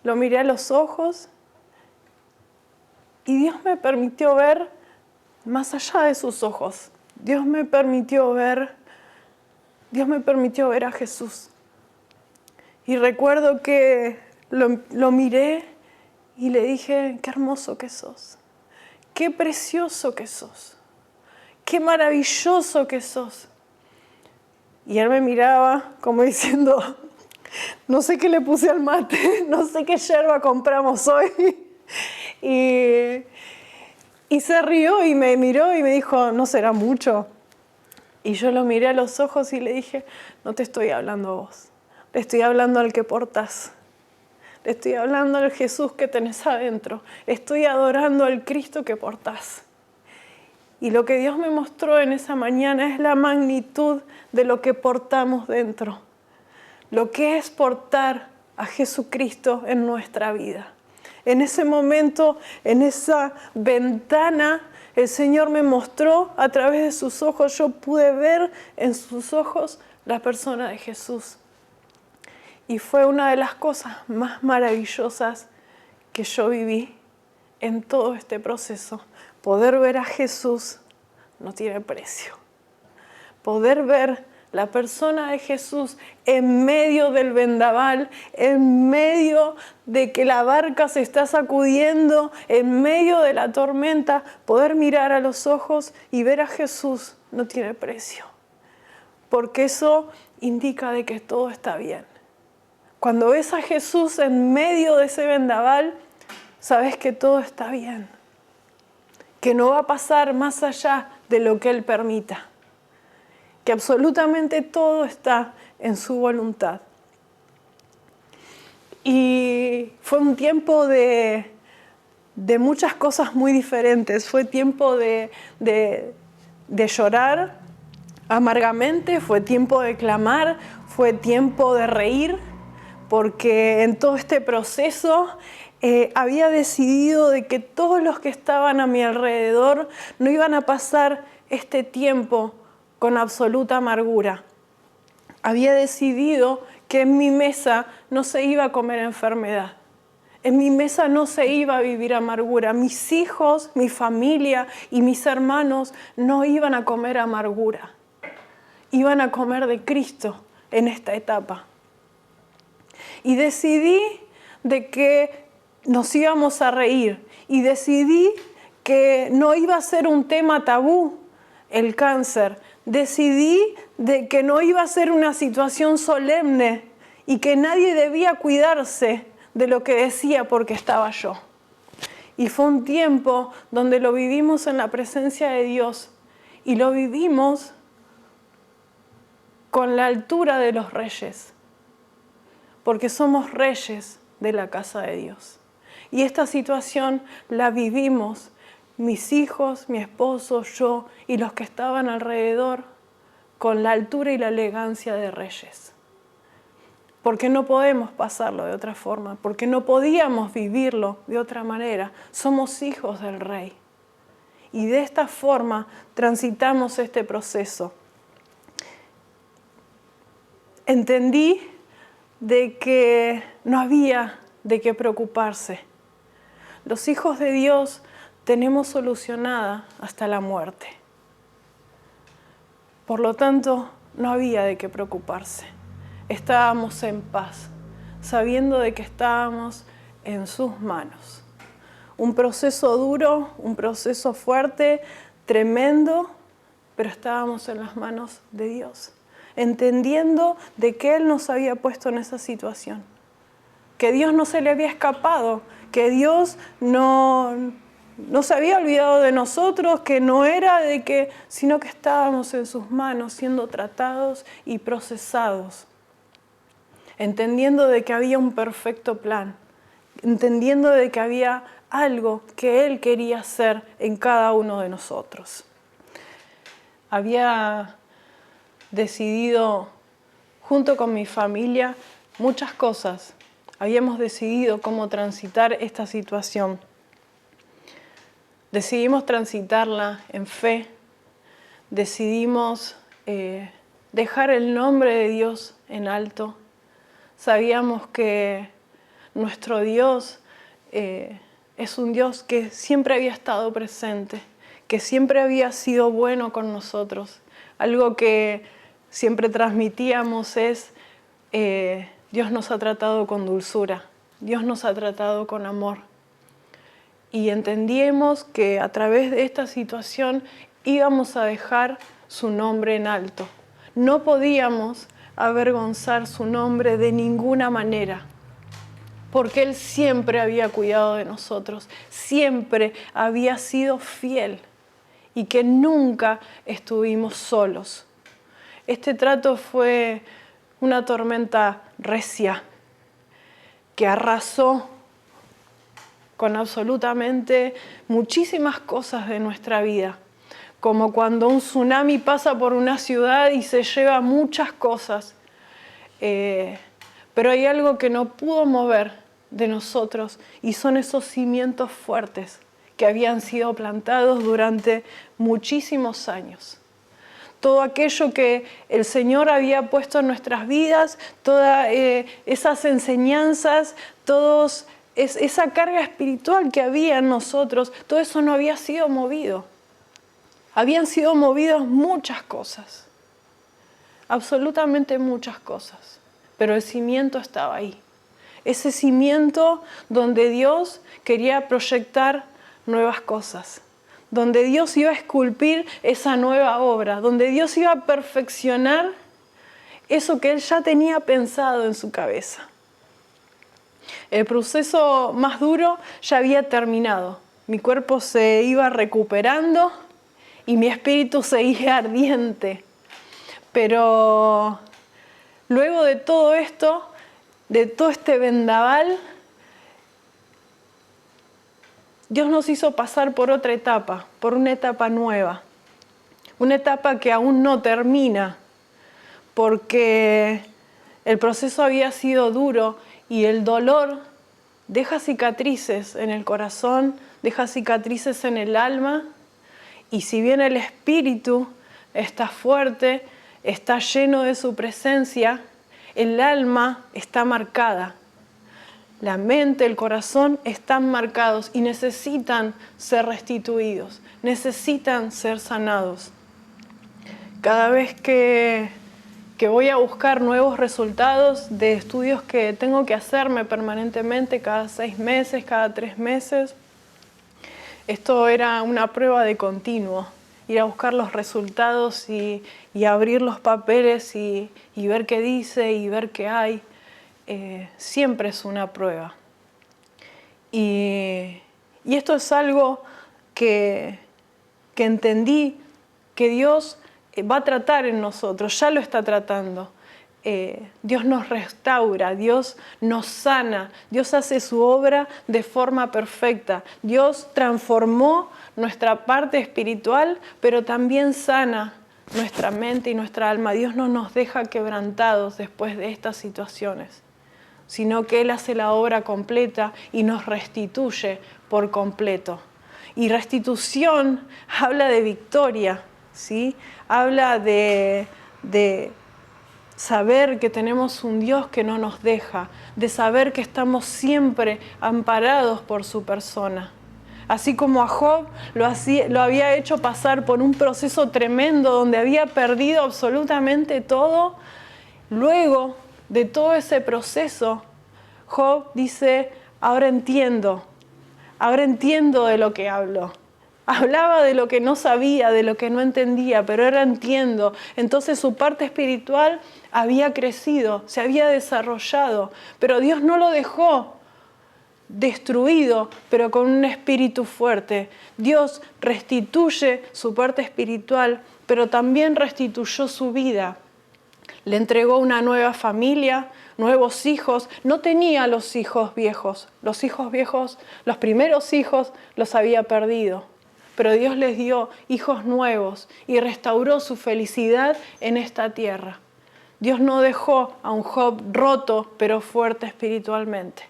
lo miré a los ojos y Dios me permitió ver más allá de sus ojos. Dios me permitió ver a Jesús. Y recuerdo que lo miré y le dije, qué hermoso que sos, qué precioso que sos, qué maravilloso que sos. Y él me miraba como diciendo, no sé qué le puse al mate, no sé qué yerba compramos hoy. Y se rió y me miró y me dijo, ¿no será mucho? Y yo lo miré a los ojos y le dije, no te estoy hablando a vos, le estoy hablando al que portás. Le estoy hablando al Jesús que tenés adentro. Estoy adorando al Cristo que portás. Y lo que Dios me mostró en esa mañana es la magnitud de lo que portamos dentro. Lo que es portar a Jesucristo en nuestra vida. En ese momento, en esa ventana, el Señor me mostró a través de sus ojos. Yo pude ver en sus ojos la persona de Jesús. Y fue una de las cosas más maravillosas que yo viví en todo este proceso. Poder ver a Jesús no tiene precio. Poder ver la persona de Jesús en medio del vendaval, en medio de que la barca se está sacudiendo, en medio de la tormenta, poder mirar a los ojos y ver a Jesús no tiene precio. Porque eso indica de que todo está bien. Cuando ves a Jesús en medio de ese vendaval, sabes que todo está bien. Que no va a pasar más allá de lo que Él permita. Que absolutamente todo está en su voluntad. Y fue un tiempo de muchas cosas muy diferentes. Fue tiempo de llorar amargamente, fue tiempo de clamar, fue tiempo de reír, porque en todo este proceso había decidido de que todos los que estaban a mi alrededor no iban a pasar este tiempo con absoluta amargura. Había decidido que en mi mesa no se iba a comer enfermedad. En mi mesa no se iba a vivir amargura. Mis hijos, mi familia y mis hermanos no iban a comer amargura. Iban a comer de Cristo en esta etapa. Y decidí de que nos íbamos a reír. Y decidí que no iba a ser un tema tabú el cáncer, decidí de que no iba a ser una situación solemne y que nadie debía cuidarse de lo que decía porque estaba yo. Y fue un tiempo donde lo vivimos en la presencia de Dios y lo vivimos con la altura de los reyes, porque somos reyes de la casa de Dios. Y esta situación la vivimos, mis hijos, mi esposo, yo y los que estaban alrededor, con la altura y la elegancia de reyes. Porque no podemos pasarlo de otra forma, porque no podíamos vivirlo de otra manera. Somos hijos del Rey. Y de esta forma transitamos este proceso. Entendí de que no había de qué preocuparse. Los hijos de Dios tenemos solucionada hasta la muerte. Por lo tanto, no había de qué preocuparse. Estábamos en paz, sabiendo de que estábamos en sus manos. Un proceso duro, un proceso fuerte, tremendo, pero estábamos en las manos de Dios, entendiendo de que Él nos había puesto en esa situación, que Dios no se le había escapado, que Dios no se había olvidado de nosotros, que no era de que, sino que estábamos en sus manos siendo tratados y procesados, entendiendo de que había un perfecto plan, entendiendo de que había algo que Él quería hacer en cada uno de nosotros. Había decidido, junto con mi familia, muchas cosas. Habíamos decidido cómo transitar esta situación. Decidimos transitarla en fe. Decidimos dejar el nombre de Dios en alto. Sabíamos que nuestro Dios es un Dios que siempre había estado presente, que siempre había sido bueno con nosotros. Algo que siempre transmitíamos es, Dios nos ha tratado con dulzura, Dios nos ha tratado con amor. Y entendíamos que a través de esta situación íbamos a dejar su nombre en alto. No podíamos avergonzar su nombre de ninguna manera, porque Él siempre había cuidado de nosotros, siempre había sido fiel y que nunca estuvimos solos. Este trato fue una tormenta recia que arrasó con absolutamente muchísimas cosas de nuestra vida, como cuando un tsunami pasa por una ciudad y se lleva muchas cosas. Pero hay algo que no pudo mover de nosotros y son esos cimientos fuertes que habían sido plantados durante muchísimos años. Todo aquello que el Señor había puesto en nuestras vidas, todas esas enseñanzas, esa carga espiritual que había en nosotros, todo eso no había sido movido. Habían sido movidas muchas cosas, absolutamente muchas cosas, pero el cimiento estaba ahí. Ese cimiento donde Dios quería proyectar nuevas cosas, donde Dios iba a esculpir esa nueva obra, donde Dios iba a perfeccionar eso que Él ya tenía pensado en su cabeza. El proceso más duro ya había terminado. Mi cuerpo se iba recuperando y mi espíritu seguía ardiente. Pero luego de todo esto, de todo este vendaval, Dios nos hizo pasar por otra etapa, por una etapa nueva. Una etapa que aún no termina, porque el proceso había sido duro y el dolor deja cicatrices en el corazón, deja cicatrices en el alma, y si bien el espíritu está fuerte, está lleno de su presencia, el alma está marcada. La mente, el corazón están marcados y necesitan ser restituidos, necesitan ser sanados. Cada vez que voy a buscar nuevos resultados de estudios que tengo que hacerme permanentemente, cada 6 meses, cada 3 meses, esto era una prueba de continuo. ir a buscar los resultados y abrir los papeles y ver qué dice y ver qué hay. Siempre es una prueba. Y esto es algo que entendí que Dios va a tratar en nosotros, ya lo está tratando. Dios nos restaura, Dios nos sana, Dios hace su obra de forma perfecta. Dios transformó nuestra parte espiritual, pero también sana nuestra mente y nuestra alma. Dios no nos deja quebrantados después de estas situaciones, sino que Él hace la obra completa y nos restituye por completo. Y restitución habla de victoria, ¿sí? Habla de saber que tenemos un Dios que no nos deja, de saber que estamos siempre amparados por su persona. Así como a Job lo había hecho pasar por un proceso tremendo donde había perdido absolutamente todo, luego de todo ese proceso, Job dice, ahora entiendo de lo que hablo. Hablaba de lo que no sabía, de lo que no entendía, pero ahora entiendo. Entonces su parte espiritual había crecido, se había desarrollado, pero Dios no lo dejó destruido, pero con un espíritu fuerte. Dios restituye su parte espiritual, pero también restituyó su vida. Le entregó una nueva familia, nuevos hijos. No tenía los hijos viejos. Los hijos viejos, los primeros hijos, los había perdido. Pero Dios les dio hijos nuevos y restauró su felicidad en esta tierra. Dios no dejó a un Job roto, pero fuerte espiritualmente.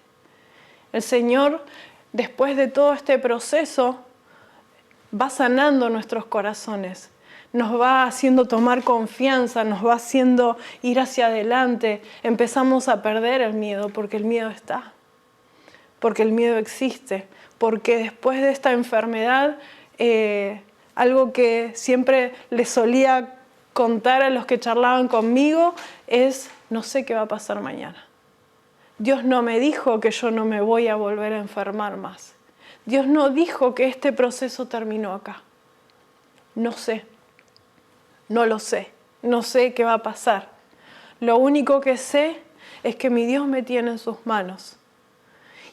El Señor, después de todo este proceso, va sanando nuestros corazones. Nos va haciendo tomar confianza, nos va haciendo ir hacia adelante. Empezamos a perder el miedo, porque el miedo está, porque el miedo existe, porque después de esta enfermedad, algo que siempre les solía contar a los que charlaban conmigo es, no sé qué va a pasar mañana. Dios no me dijo que yo no me voy a volver a enfermar más. Dios no dijo que este proceso terminó acá. No sé, no lo sé, no sé qué va a pasar. Lo único que sé es que mi Dios me tiene en sus manos.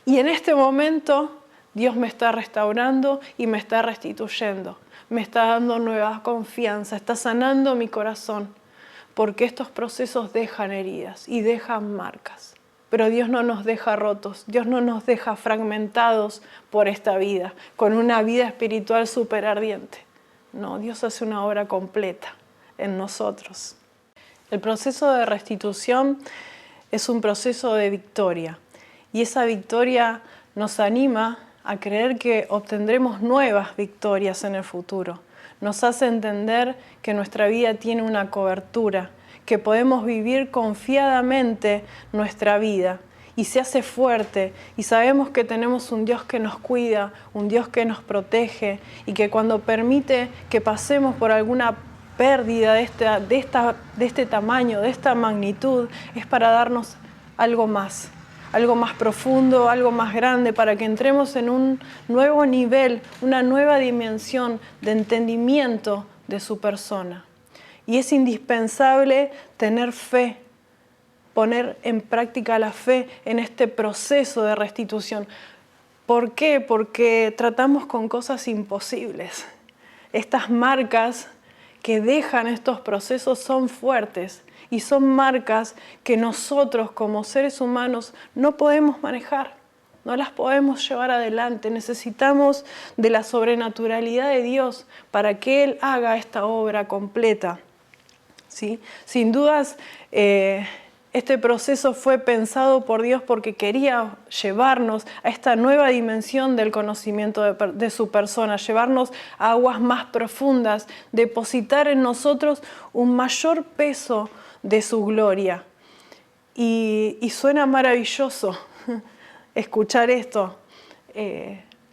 Y en este momento Dios me está restaurando y me está restituyendo. Me está dando nueva confianza, está sanando mi corazón, porque estos procesos dejan heridas y dejan marcas. Pero Dios no nos deja rotos, Dios no nos deja fragmentados por esta vida, con una vida espiritual súper ardiente. No, Dios hace una obra completa en nosotros. El proceso de restitución es un proceso de victoria, y esa victoria nos anima a creer que obtendremos nuevas victorias en el futuro. Nos hace entender que nuestra vida tiene una cobertura, que podemos vivir confiadamente nuestra vida y se hace fuerte y sabemos que tenemos un Dios que nos cuida, un Dios que nos protege y que cuando permite que pasemos por alguna pérdida de este tamaño, de esta magnitud, es para darnos algo más profundo, algo más grande, para que entremos en un nuevo nivel, una nueva dimensión de entendimiento de su persona. Y es indispensable tener fe, poner en práctica la fe en este proceso de restitución. ¿Por qué? Porque tratamos con cosas imposibles. Estas marcas que dejan estos procesos son fuertes y son marcas que nosotros como seres humanos no podemos manejar, no las podemos llevar adelante. Necesitamos de la sobrenaturalidad de Dios para que Él haga esta obra completa. ¿Sí? Sin dudas, este proceso fue pensado por Dios porque quería llevarnos a esta nueva dimensión del conocimiento de su persona, llevarnos a aguas más profundas, depositar en nosotros un mayor peso de su gloria. Y suena maravilloso escuchar esto,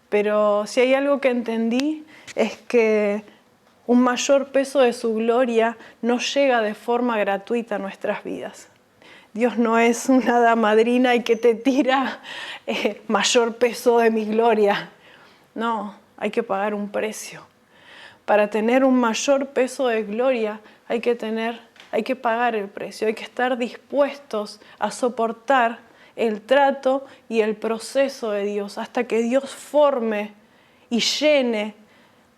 pero si hay algo que entendí es que un mayor peso de su gloria no llega de forma gratuita a nuestras vidas. Dios no es una hada madrina y que te tira mayor peso de mi gloria. No, hay que pagar un precio. Para tener un mayor peso de gloria hay que pagar el precio, hay que estar dispuestos a soportar el trato y el proceso de Dios hasta que Dios forme y llene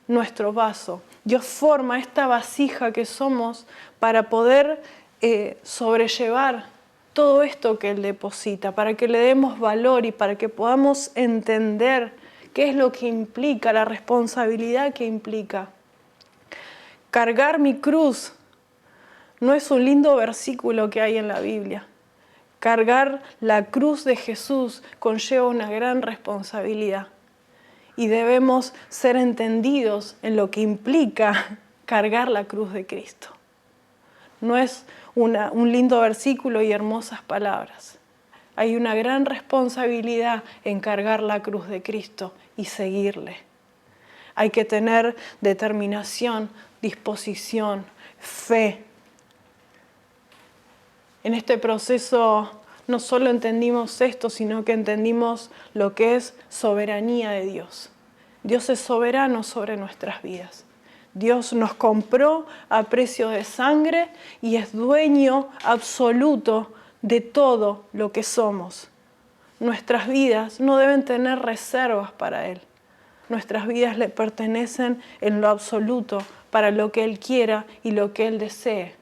nuestro vaso. Dios forma esta vasija que somos para poder sobrellevar todo esto que Él deposita, para que le demos valor y para que podamos entender qué es lo que implica, la responsabilidad que implica. Cargar mi cruz no es un lindo versículo que hay en la Biblia. Cargar la cruz de Jesús conlleva una gran responsabilidad. Y debemos ser entendidos en lo que implica cargar la cruz de Cristo. No es un lindo versículo y hermosas palabras. Hay una gran responsabilidad en cargar la cruz de Cristo y seguirle. Hay que tener determinación, disposición, fe. En este proceso no solo entendimos esto, sino que entendimos lo que es soberanía de Dios. Dios es soberano sobre nuestras vidas. Dios nos compró a precio de sangre y es dueño absoluto de todo lo que somos. Nuestras vidas no deben tener reservas para Él. Nuestras vidas le pertenecen en lo absoluto para lo que Él quiera y lo que Él desee.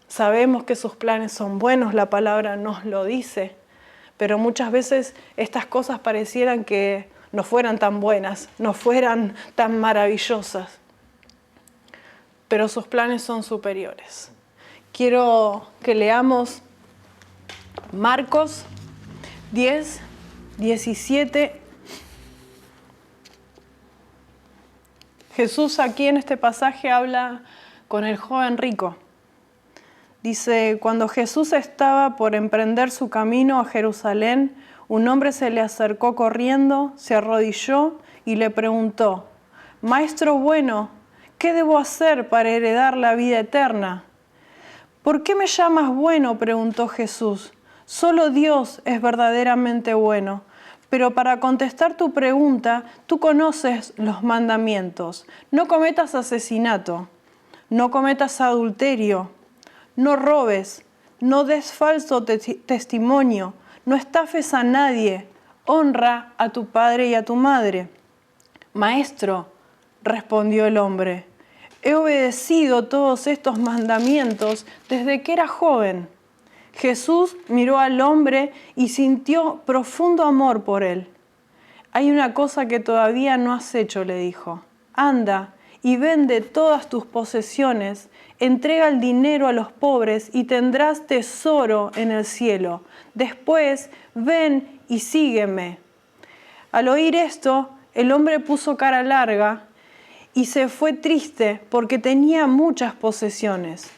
Sabemos que sus planes son buenos, la palabra nos lo dice, pero muchas veces estas cosas parecieran que no fueran tan buenas, no fueran tan maravillosas, pero sus planes son superiores. Quiero que leamos Marcos 10, 17. Jesús aquí en este pasaje habla con el joven rico. Dice, cuando Jesús estaba por emprender su camino a Jerusalén, un hombre se le acercó corriendo, se arrodilló y le preguntó, «Maestro bueno, ¿qué debo hacer para heredar la vida eterna?» «¿Por qué me llamas bueno?», preguntó Jesús. «Solo Dios es verdaderamente bueno. Pero para contestar tu pregunta, tú conoces los mandamientos. No cometas asesinato, no cometas adulterio, no robes, no des falso testimonio, no estafes a nadie, honra a tu padre y a tu madre». «Maestro», respondió el hombre, «he obedecido todos estos mandamientos desde que era joven». Jesús miró al hombre y sintió profundo amor por él. «Hay una cosa que todavía no has hecho», le dijo. «Anda y vende todas tus posesiones, entrega el dinero a los pobres y tendrás tesoro en el cielo. Después, ven y sígueme». Al oír esto, el hombre puso cara larga y se fue triste porque tenía muchas posesiones.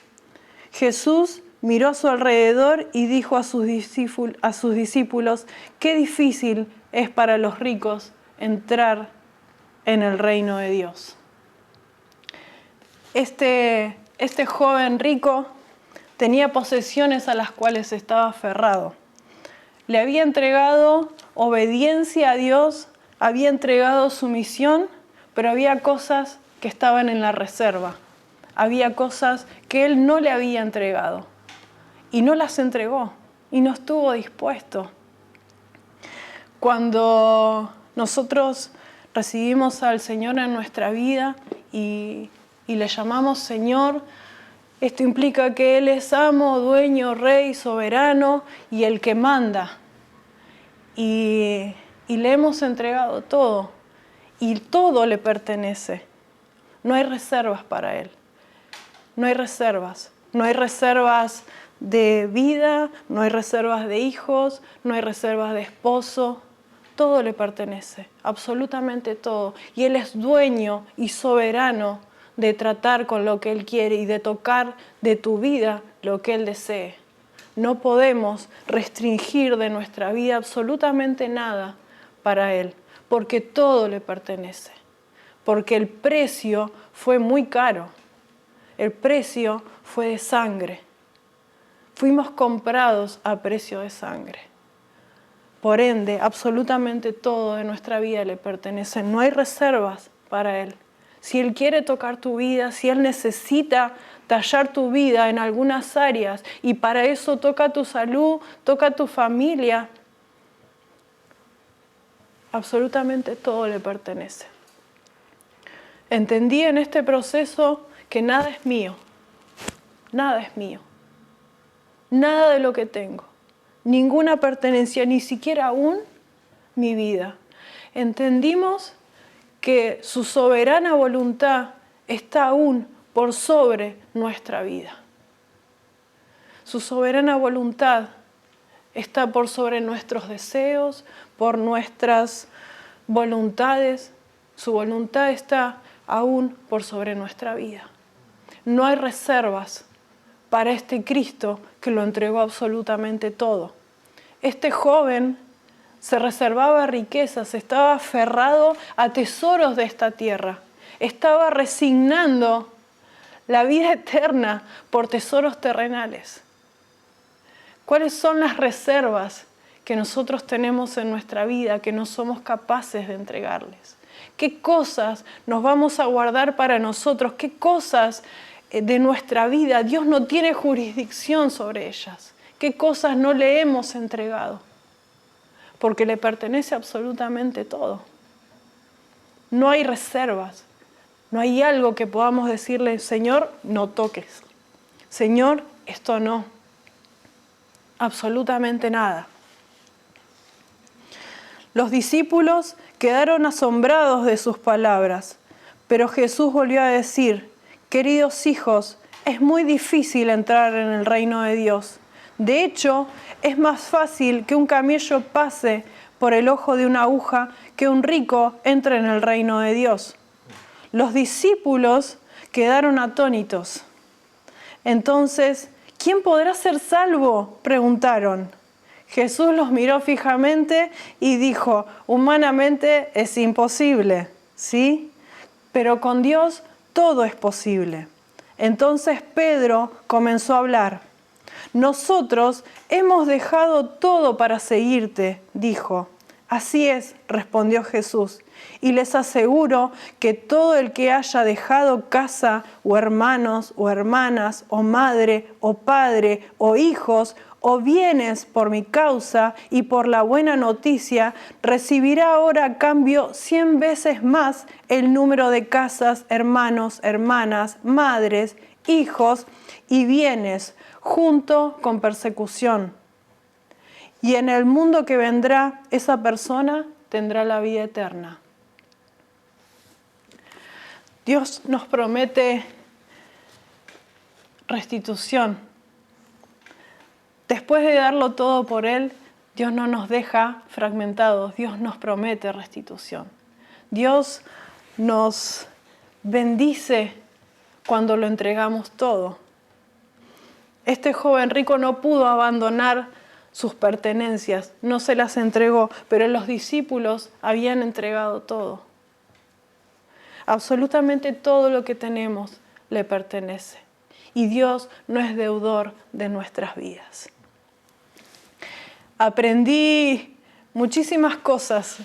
Jesús miró a su alrededor y dijo a sus discípulos, «Qué difícil es para los ricos entrar en el reino de Dios». Este joven rico tenía posesiones a las cuales estaba aferrado. Le había entregado obediencia a Dios, había entregado sumisión, pero había cosas que estaban en la reserva. Había cosas que él no le había entregado y no las entregó y no estuvo dispuesto. Cuando nosotros recibimos al Señor en nuestra vida y le llamamos Señor, esto implica que Él es amo, dueño, rey, soberano y el que manda. Y le hemos entregado todo y todo le pertenece. No hay reservas para Él. No hay reservas. No hay reservas de vida, no hay reservas de hijos, no hay reservas de esposo. Todo le pertenece, absolutamente todo. Y Él es dueño y soberano de tratar con lo que Él quiere y de tocar de tu vida lo que Él desee. No podemos restringir de nuestra vida absolutamente nada para Él, porque todo le pertenece. Porque el precio fue muy caro. El precio fue de sangre. Fuimos comprados a precio de sangre. Por ende, absolutamente todo de nuestra vida le pertenece. No hay reservas para Él. si Él quiere tocar tu vida, si Él necesita tallar tu vida en algunas áreas y para eso toca tu salud, toca tu familia, absolutamente todo le pertenece. Entendí en este proceso que nada es mío, nada es mío, nada de lo que tengo, ninguna pertenencia, ni siquiera aún mi vida. Entendimos que su soberana voluntad está aún por sobre nuestra vida. Su soberana voluntad está por sobre nuestros deseos, por nuestras voluntades. Su voluntad está aún por sobre nuestra vida. No hay reservas para este Cristo que lo entregó absolutamente todo. Este joven se reservaba riquezas, estaba aferrado a tesoros de esta tierra, estaba resignando la vida eterna por tesoros terrenales. ¿Cuáles son las reservas que nosotros tenemos en nuestra vida que no somos capaces de entregarles? ¿Qué cosas nos vamos a guardar para nosotros? ¿Qué cosas de nuestra vida Dios no tiene jurisdicción sobre ellas? ¿Qué cosas no le hemos entregado? Porque le pertenece absolutamente todo. No hay reservas. No hay algo que podamos decirle, Señor, no toques. Señor, esto no. Absolutamente nada. Los discípulos quedaron asombrados de sus palabras, pero Jesús volvió a decir, queridos hijos, es muy difícil entrar en el reino de Dios. De hecho, es más fácil que un camello pase por el ojo de una aguja que un rico entre en el reino de Dios. Los discípulos quedaron atónitos. Entonces, ¿quién podrá ser salvo?, preguntaron. Jesús los miró fijamente y dijo, humanamente es imposible, ¿sí? Pero con Dios todo es posible. Entonces Pedro comenzó a hablar. Nosotros hemos dejado todo para seguirte, dijo. Así es, respondió Jesús, y les aseguro que todo el que haya dejado casa, o hermanos, o hermanas, o madre, o padre, o hijos, o bienes por mi causa y por la buena noticia, recibirá ahora a cambio 100 veces más el número de casas, hermanos, hermanas, madres, hijos y bienes, junto con persecución. Y en el mundo que vendrá, esa persona tendrá la vida eterna. Dios nos promete restitución. Después de darlo todo por Él, Dios no nos deja fragmentados. Dios nos promete restitución. Dios nos bendice cuando lo entregamos todo. Este joven rico no pudo abandonar sus pertenencias, no se las entregó, pero los discípulos habían entregado todo. Absolutamente todo lo que tenemos le pertenece. Y Dios no es deudor de nuestras vidas. Aprendí muchísimas cosas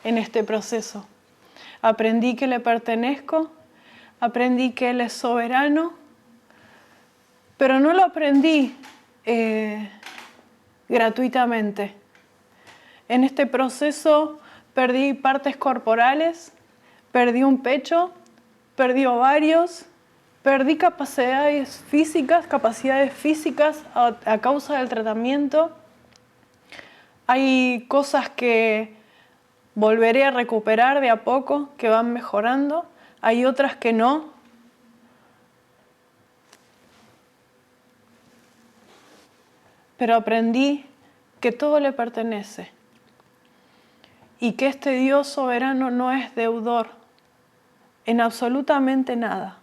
en este proceso. Aprendí que le pertenezco, aprendí que Él es soberano, pero no lo aprendí gratuitamente. En este proceso perdí partes corporales, perdí un pecho, perdí ovarios, perdí capacidades físicas a causa del tratamiento. Hay cosas que volveré a recuperar de a poco, que van mejorando. Hay otras que no. Pero aprendí que todo le pertenece y que este Dios soberano no es deudor en absolutamente nada.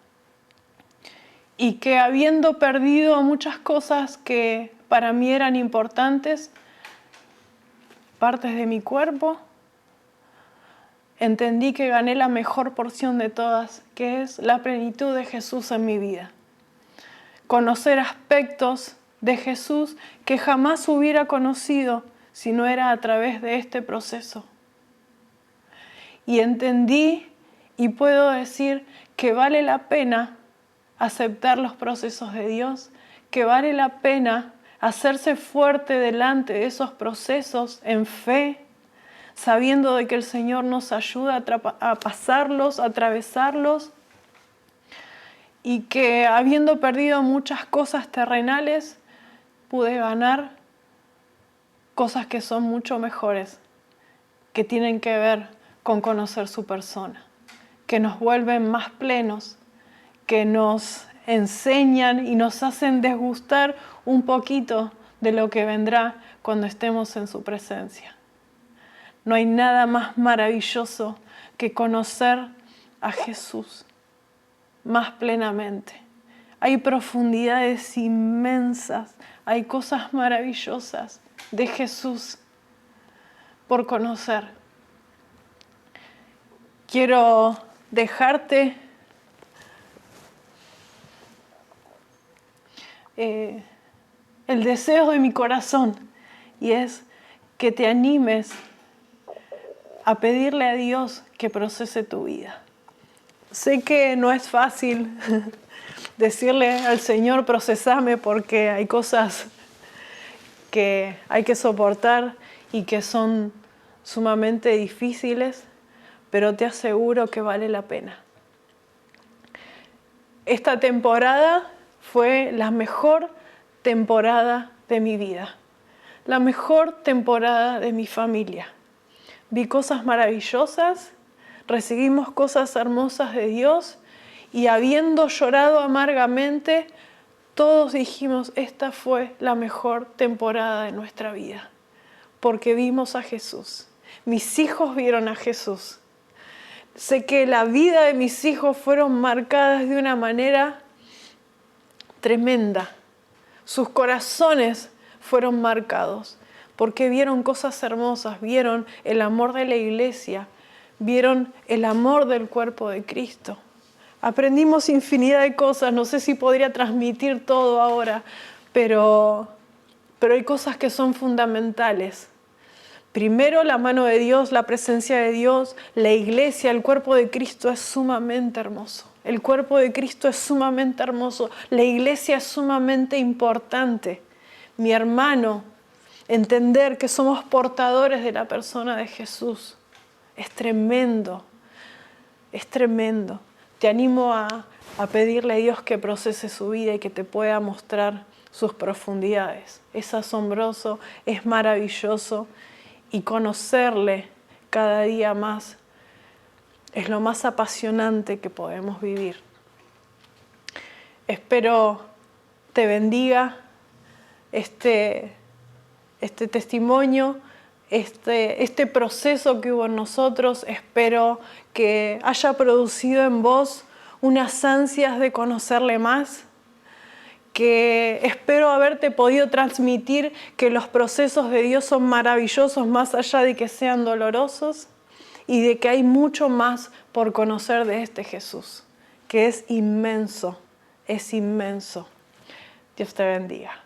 Y que habiendo perdido muchas cosas que para mí eran importantes, partes de mi cuerpo, entendí que gané la mejor porción de todas, que es la plenitud de Jesús en mi vida. Conocer aspectos de Jesús que jamás hubiera conocido si no era a través de este proceso. Y entendí Y puedo decir que vale la pena aceptar los procesos de Dios, que vale la pena hacerse fuerte delante de esos procesos en fe, sabiendo de que el Señor nos ayuda a pasarlos, a atravesarlos, y que habiendo perdido muchas cosas terrenales, pude ganar cosas que son mucho mejores, que tienen que ver con conocer su persona, que nos vuelven más plenos, que nos enseñan y nos hacen desgustar un poquito de lo que vendrá cuando estemos en su presencia. No hay nada más maravilloso que conocer a Jesús más plenamente. Hay profundidades inmensas, hay cosas maravillosas de Jesús por conocer. Quiero dejarte el deseo de mi corazón, y es que te animes a pedirle a Dios que procese tu vida. Sé que no es fácil decirle al Señor, procesame, porque hay cosas que hay que soportar y que son sumamente difíciles, pero te aseguro que vale la pena. Esta temporada fue la mejor temporada de mi vida, la mejor temporada de mi familia. Vi cosas maravillosas, recibimos cosas hermosas de Dios, y habiendo llorado amargamente, todos dijimos, esta fue la mejor temporada de nuestra vida, porque vimos a Jesús. Mis hijos vieron a Jesús. Sé que la vida de mis hijos fueron marcadas de una manera tremenda. Sus corazones fueron marcados porque vieron cosas hermosas, vieron el amor de la iglesia, vieron el amor del cuerpo de Cristo. Aprendimos infinidad de cosas, no sé si podría transmitir todo ahora, pero hay cosas que son fundamentales. Primero, la mano de Dios, la presencia de Dios, la iglesia, el cuerpo de Cristo es sumamente hermoso. El cuerpo de Cristo es sumamente hermoso. La iglesia es sumamente importante. Mi hermano, entender que somos portadores de la persona de Jesús es tremendo. Es tremendo. Te animo a pedirle a Dios que procese su vida y que te pueda mostrar sus profundidades. Es asombroso, es maravilloso. Y conocerle cada día más es lo más apasionante que podemos vivir. Espero te bendiga este testimonio, este proceso que hubo en nosotros. Espero que haya producido en vos unas ansias de conocerle más, que espero haberte podido transmitir que los procesos de Dios son maravillosos más allá de que sean dolorosos, y de que hay mucho más por conocer de este Jesús, que es inmenso, es inmenso. Dios te bendiga.